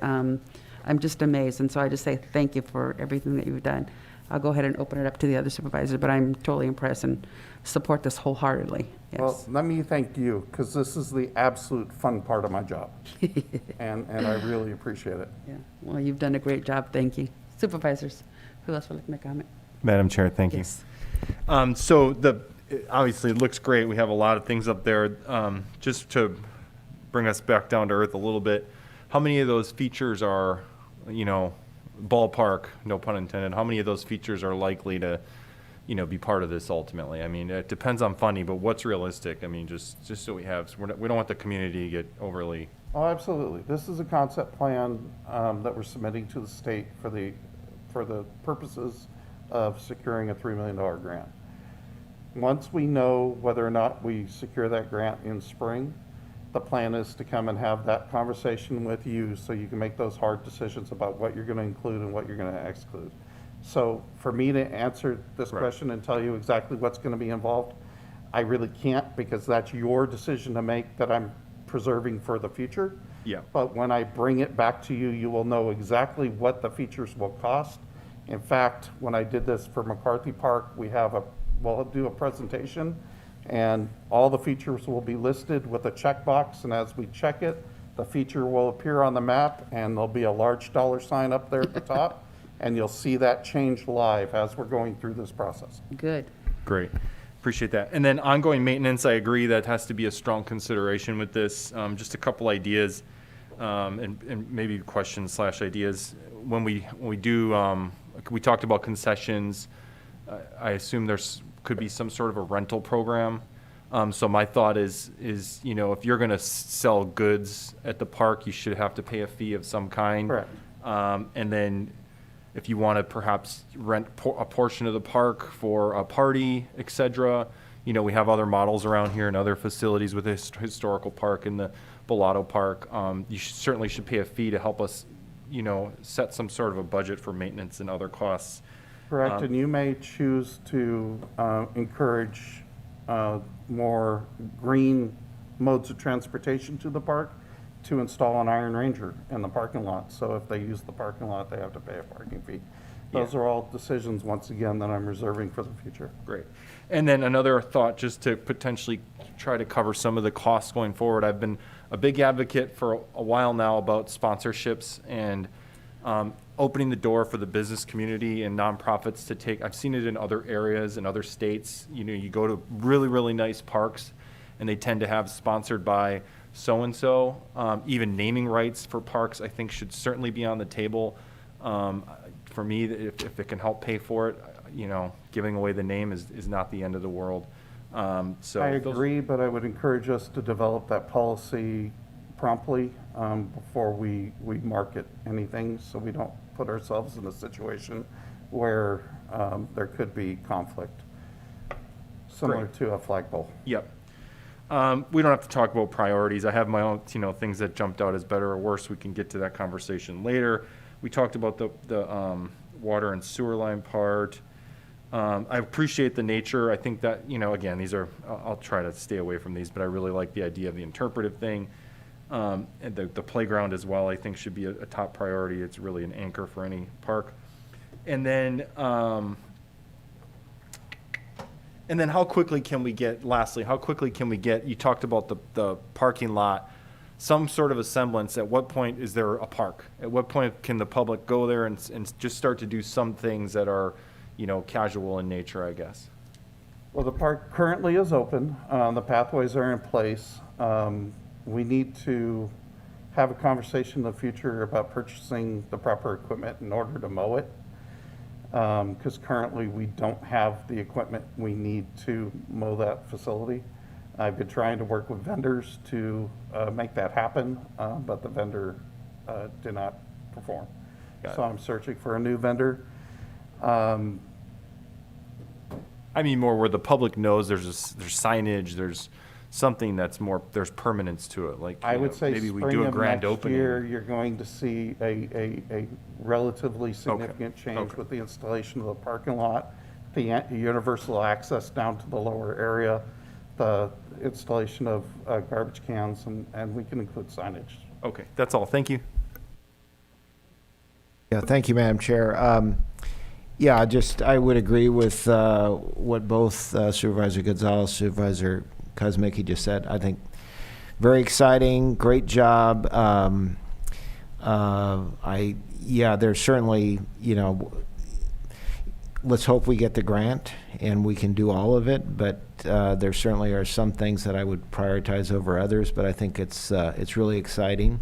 I'm just amazed, and so I just say thank you for everything that you've done. I'll go ahead and open it up to the other supervisors, but I'm totally impressed and support this wholeheartedly. Yes. Well, let me thank you, because this is the absolute fun part of my job. and I really appreciate it. Yeah. Well, you've done a great job. Thank you. Supervisors, who else would like to make a comment? Madam Chair, thank Yes. you. So obviously it looks great. We have a lot of things up there. Just to bring us back down to earth a little bit, how many of those features are, ballpark, no pun intended, how many of those features are likely to, be part of this ultimately? I mean, it depends on funding, but what's realistic? I mean, just so we have, we don't want the community to get overly. Oh, absolutely. This is a concept plan that we're submitting to the state for the purposes of securing a $3 million grant. Once we know whether or not we secure that grant in spring, the plan is to come and have that conversation with you so you can make those hard decisions about what you're going to include and what you're going to exclude. So for me to answer this question and tell you exactly what's going to be involved, I really can't, because that's your decision to make that I'm preserving for the future. Yeah. But when I bring it back to you, you will know exactly what the features will cost. In fact, when I did this for McCarthy Park, we'll do a presentation, and all the features will be listed with a checkbox, and as we check it, the feature will appear on the map, and there'll be a large $sign up there at the top, and you'll see that change live as we're going through this process. Good. Great. Appreciate that. And then ongoing maintenance, I agree that has to be a strong consideration with this. Just a couple ideas and maybe questions / ideas. When we do, we talked about concessions. I assume could be some sort of a rental program. So my thought is if you're going to sell goods at the park, you should have to pay a fee of some kind. Correct. And then if you want to perhaps rent a portion of the park for a party, et cetera, we have other models around here and other facilities with the historical park and the Bellato Park. You certainly should pay a fee to help us, set some sort of a budget for maintenance and other costs. Correct, and you may choose to encourage more green modes of transportation to the park to install an Iron Ranger in the parking lot. So if they use the parking lot, they have to pay a parking fee. Those are all decisions, once again, that I'm reserving for the future. Great. And then another thought, just to potentially try to cover some of the costs going forward. I've been a big advocate for a while now about sponsorships and opening the door for the business community and nonprofits to take. I've seen it in other areas in other states. You go to really, really nice parks and they tend to have sponsored by so-and-so. Even naming rights for parks, I think, should certainly be on the table. For me, if it can help pay for it, giving away the name is not the end of the world. So I agree, but I would encourage us to develop that policy promptly before we market anything, so we don't put ourselves in a situation where there could be conflict, similar to a flagpole. Yep. We don't have to talk about priorities. I have my own, things that jumped out as better or worse. We can get to that conversation later. We talked about the water and sewer line part. I appreciate the nature. I think that, again, these are, I'll try to stay away from these, but I really like the idea of the interpretive thing. And the playground as well, I think, should be a top priority. It's really an anchor for any park. And then And then how quickly can we get, lastly, how quickly can we get, you talked about the parking lot, some sort of a semblance. At what point is there a park? At what point can the public go there and just start to do some things that are, you know, casual in nature, I guess? Well, the park currently is open. The pathways are in place. We need to have a conversation in the future about purchasing the proper equipment in order to mow it. Because currently we don't have the equipment we need to mow that facility. I've been trying to work with vendors to make that happen, but the vendor did not perform. So I'm searching for a new vendor. I mean, more where the public knows there's signage, there's something that's more, there's permanence to it. Like, I you would know, say maybe we spring do a of grand next opening. year, you're going to see a relatively significant change Okay. with the installation of the parking lot, the universal access down to the lower area, the installation of garbage cans, and we can include signage. Okay, that's all. Thank you. Yeah, thank you, Madam Chair. Yeah, I would agree with what both Supervisor Gonzalez, Supervisor Kuzmicki just said. I think very exciting, great job. There's certainly, you know, let's hope we get the grant and we can do all of it, but there certainly are some things that I would prioritize over others, but I think it's really exciting.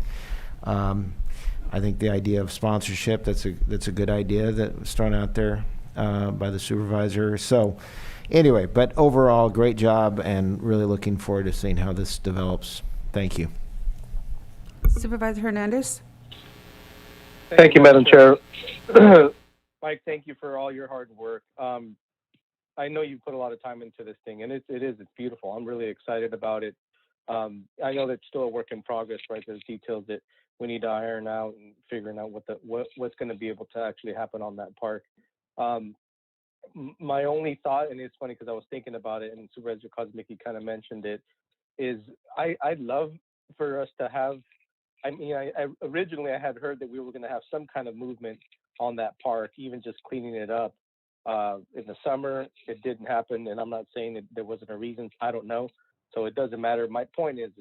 I think the idea of sponsorship, that's a good idea that was thrown out there by the supervisor. So anyway, but overall, great job and really looking forward to seeing how this develops. Thank you. Supervisor Hernandez? Thank you, Madam Chair. Mike, thank you for all your hard work. I know you put a lot of time into this thing, and it's beautiful. I'm really excited about it. I know that's still a work in progress, right? There's details that we need to iron out and figuring out what's going to be able to actually happen on that park. My only thought, and it's funny because I was thinking about it, and Supervisor Kuzmicki kind of mentioned it, is I'd love for us to have. I mean, I originally I had heard that we were going to have some kind of movement on that park, even just cleaning it up in the summer. It didn't happen, and I'm not saying that there wasn't a reason. I don't know, so it doesn't matter. My point is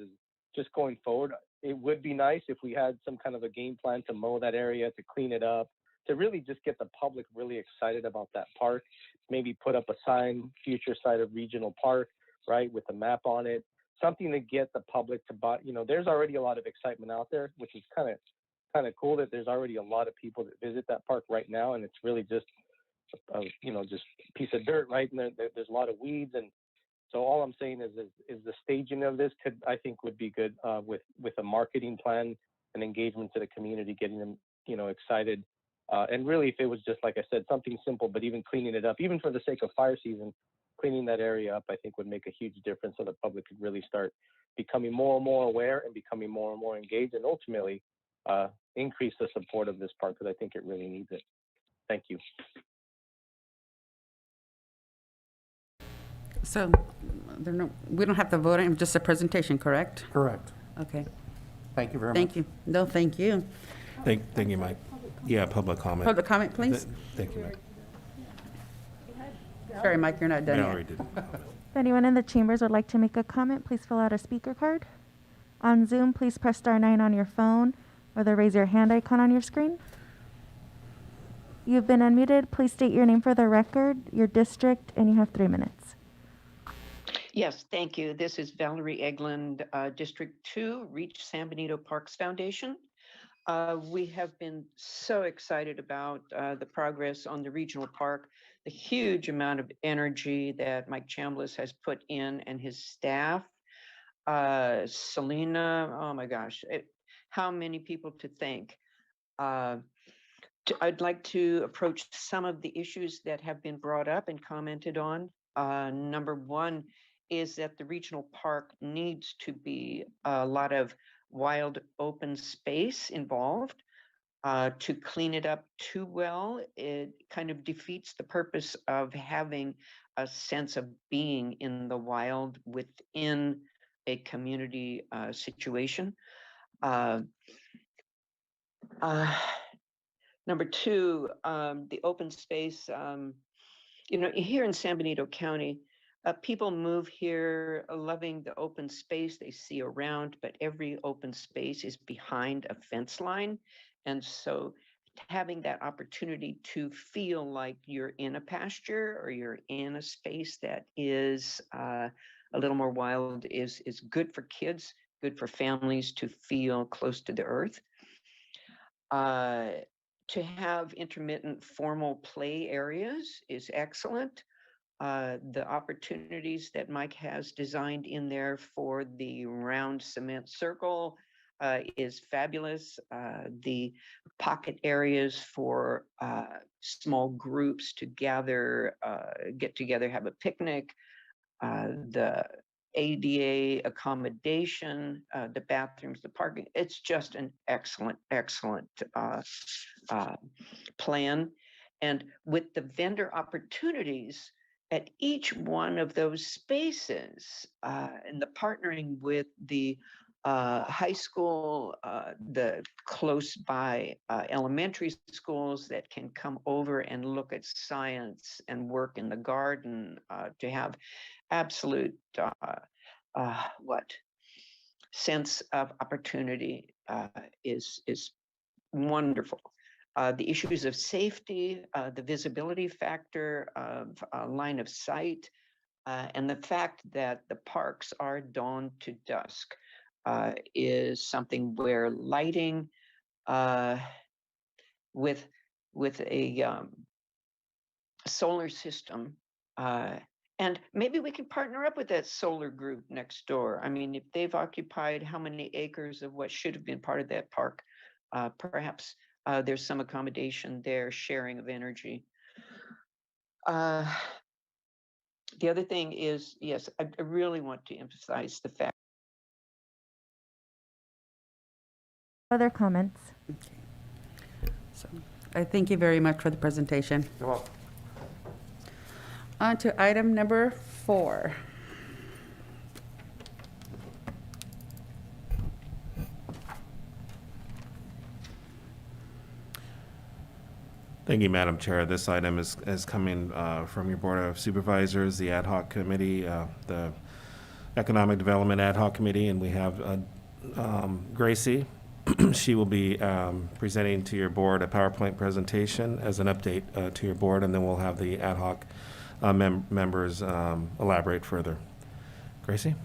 just going forward, it would be nice if we had some kind of a game plan to mow that area, to clean it up, to really just get the public really excited about that park. Maybe put up a sign, future site of regional park, right, with a map on it. Something to get the public to buy. You know, there's already a lot of excitement out there, which is kind of cool that there's already a lot of people that visit that park right now, and it's really just just a piece of dirt, right? And there's a lot of weeds, and so all I'm saying is the staging of this would be good with a marketing plan and engagement to the community, getting them excited, and really if it was just like I said, something simple, but even cleaning it up, even for the sake of fire season. Cleaning that area up, I think, would make a huge difference so the public could really start becoming more and more aware and becoming more and more engaged, and ultimately increase the support of this park because I think it really needs it. Thank you. So we don't have to vote on it, just a presentation, correct? Correct. Okay, Thank you very much. thank you. No, thank you. Thank you, Mike. Yeah, public comment. Public comment, please. Thank you, Mike. Sorry, Mike, you're not done I yet. already did. If anyone in the chambers would like to make a comment, please fill out a speaker card. On Zoom, please press *9 on your phone or the raise your hand icon on your screen. You've been unmuted. Please state your name for the record, your district, and you have 3 minutes. Yes, thank you. This is Valerie Egland, District 2, Reach San Benito Parks Foundation. We have been so excited about the progress on the regional park, the huge amount of energy that Mike Chambliss has put in and his staff. Selena, oh my gosh, how many people to thank. I'd like to approach some of the issues that have been brought up and commented on. Number one is that the regional park needs to be a lot of wild open space involved. To clean it up too well, it kind of defeats the purpose of having a sense of being in the wild within a community situation. Number two, the open space, here in San Benito County, People move here loving the open space they see around, but every open space is behind a fence line. And so having that opportunity to feel like you're in a pasture or you're in a space that is a little more wild is good for kids, good for families to feel close to the earth. To have intermittent formal play areas is excellent. The opportunities that Mike has designed in there for the round cement circle is fabulous. The pocket areas for small groups to gather, get together, have a picnic, the ADA accommodation, the bathrooms, the parking. It's just an excellent, excellent plan. And with the vendor opportunities at each one of those spaces, and the partnering with the high school, the close by elementary schools that can come over and look at science and work in the garden, to have absolute sense of opportunity is wonderful. The issues of safety, the visibility factor of line of sight, and the fact that the parks are dawn to dusk is something where lighting with a solar system, and maybe we can partner up with that solar group next door. I mean, if they've occupied how many acres of what should have been part of that park, perhaps there's some accommodation there, sharing of energy. The other thing is, yes, I really want to emphasize the fact. Other comments? So, I thank you very much for the presentation. You're welcome. On to item number 4. Thank you, Madam Chair. This item is coming from your Board of Supervisors, the Ad Hoc Committee, the Economic Development Ad Hoc Committee, and we have Gracie. She will be presenting to your board a PowerPoint presentation as an update to your board, and then we'll have the Ad Hoc members elaborate further. Gracie?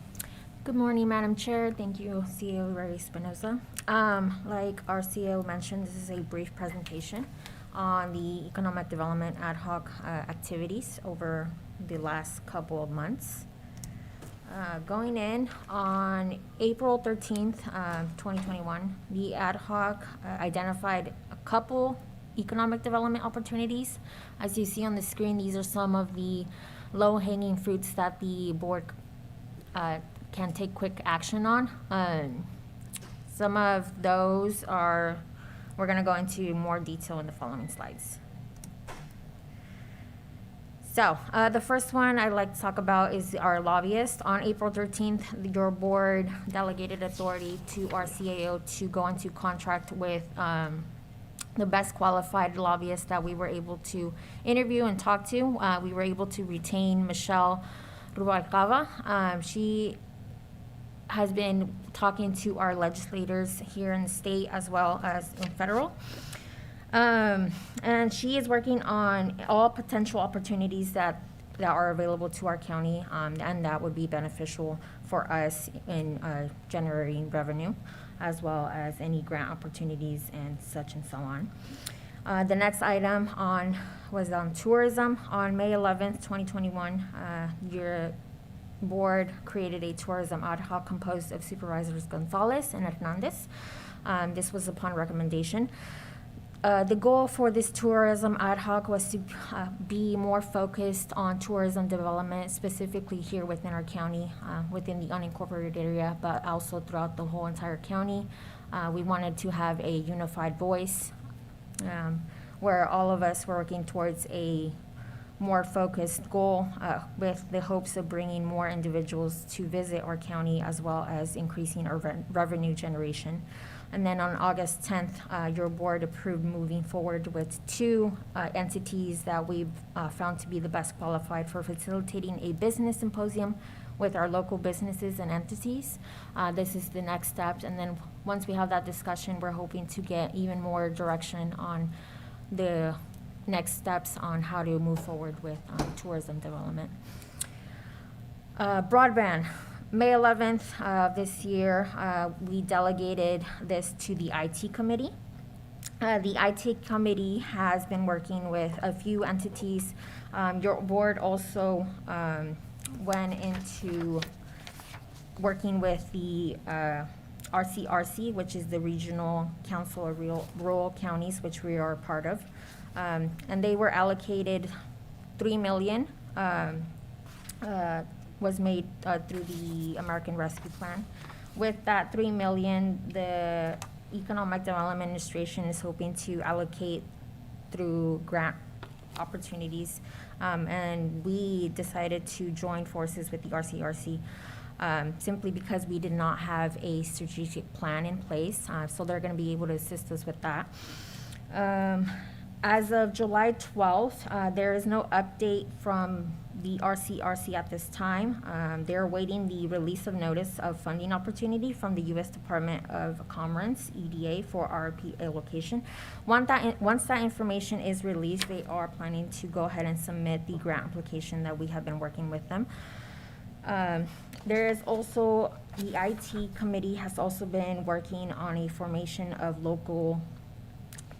Good morning, Madam Chair. Thank you, CEO Ray Espinosa. Like our CEO mentioned, this is a brief presentation on the Economic Development Ad Hoc activities over the last couple of months. Going in on April 13th, 2021, the Ad Hoc identified a couple economic development opportunities. As you see on the screen, these are some of the low-hanging fruits that the board can take quick action on. Some of those are, we're going to go into more detail in the following slides. So the first one I'd like to talk about is our lobbyist. On April 13th, your board delegated authority to our CAO to go into contract with the best qualified lobbyist that we were able to interview and talk to. We were able to retain Michelle Rubalcaba. She has been talking to our legislators here in the state as well as in federal. And she is working on all potential opportunities that are available to our county, and that would be beneficial for us in generating revenue, as well as any grant opportunities and such and so on. The next item was on tourism. On May 11th, 2021, your board created a tourism ad hoc composed of Supervisors Gonzalez and Hernandez. This was upon recommendation. The goal for this tourism ad hoc was to be more focused on tourism development, specifically here within our county, within the unincorporated area, but also throughout the whole entire county. We wanted to have a unified voice where all of us were working towards a more focused goal with the hopes of bringing more individuals to visit our county, as well as increasing our revenue generation. And then on August 10th, your board approved moving forward with two entities that we've found to be the best qualified for facilitating a business symposium with our local businesses and entities. This is the next step. And then once we have that discussion, we're hoping to get even more direction on the next steps on how to move forward with tourism development. Broadband. May 11th of this year, we delegated this to the IT committee. The IT committee has been working with a few entities. Your board also went into working with the RCRC, which is the Regional Council of Rural Counties, which we are a part of. And they were allocated $3 million. Was made through the American Rescue Plan. With that $3 million, the Economic Development Administration is hoping to allocate through grant opportunities. And we decided to join forces with the RCRC simply because we did not have a strategic plan in place. So they're going to be able to assist us with that. As of July 12th, there is no update from the RCRC at this time. They're awaiting the release of notice of funding opportunity from the U.S. Department of Commerce, EDA, for RP allocation. Once that information is released, they are planning to go ahead and submit the grant application that we have been working with them. There is also, the IT committee has also been working on a formation of local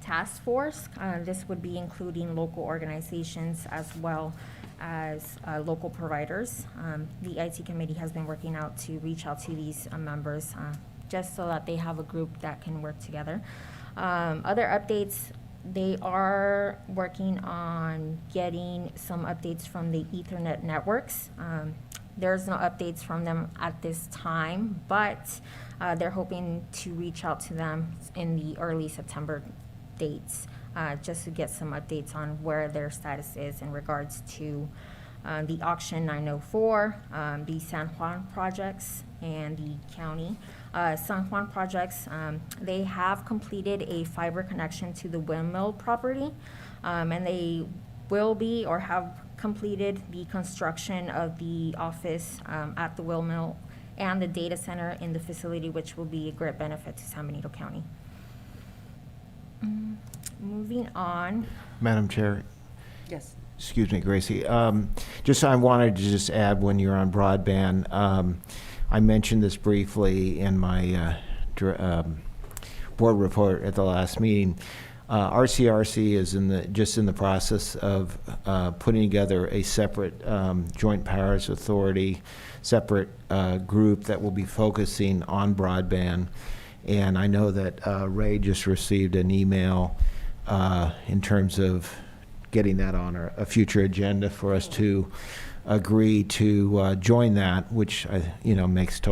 task force. This would be including local organizations as well as local providers. The IT committee has been working out to reach out to these members just so that they have a group that can work together. Other updates, they are working on getting some updates from the Ethernet networks. There's no updates from them at this time, but they're hoping to reach out to them in the early September dates, just to get some updates on where their status is in regards to the auction 904, the San Juan projects, and the county. San Juan projects, they have completed a fiber connection to the windmill property, and they will be or have completed the construction of the office at the windmill and the data center in the facility, which will be a great benefit to San Benito County. Moving on. Madam Chair, Yes. excuse me, Gracie. I wanted to just add, when you're on broadband, I mentioned this briefly in my board report at the last meeting. RCRC is just in the process of putting together a separate joint powers authority, separate group that will be focusing on broadband. And I know that Ray just received an email in terms of getting that on a future agenda for us to agree to join that, which makes total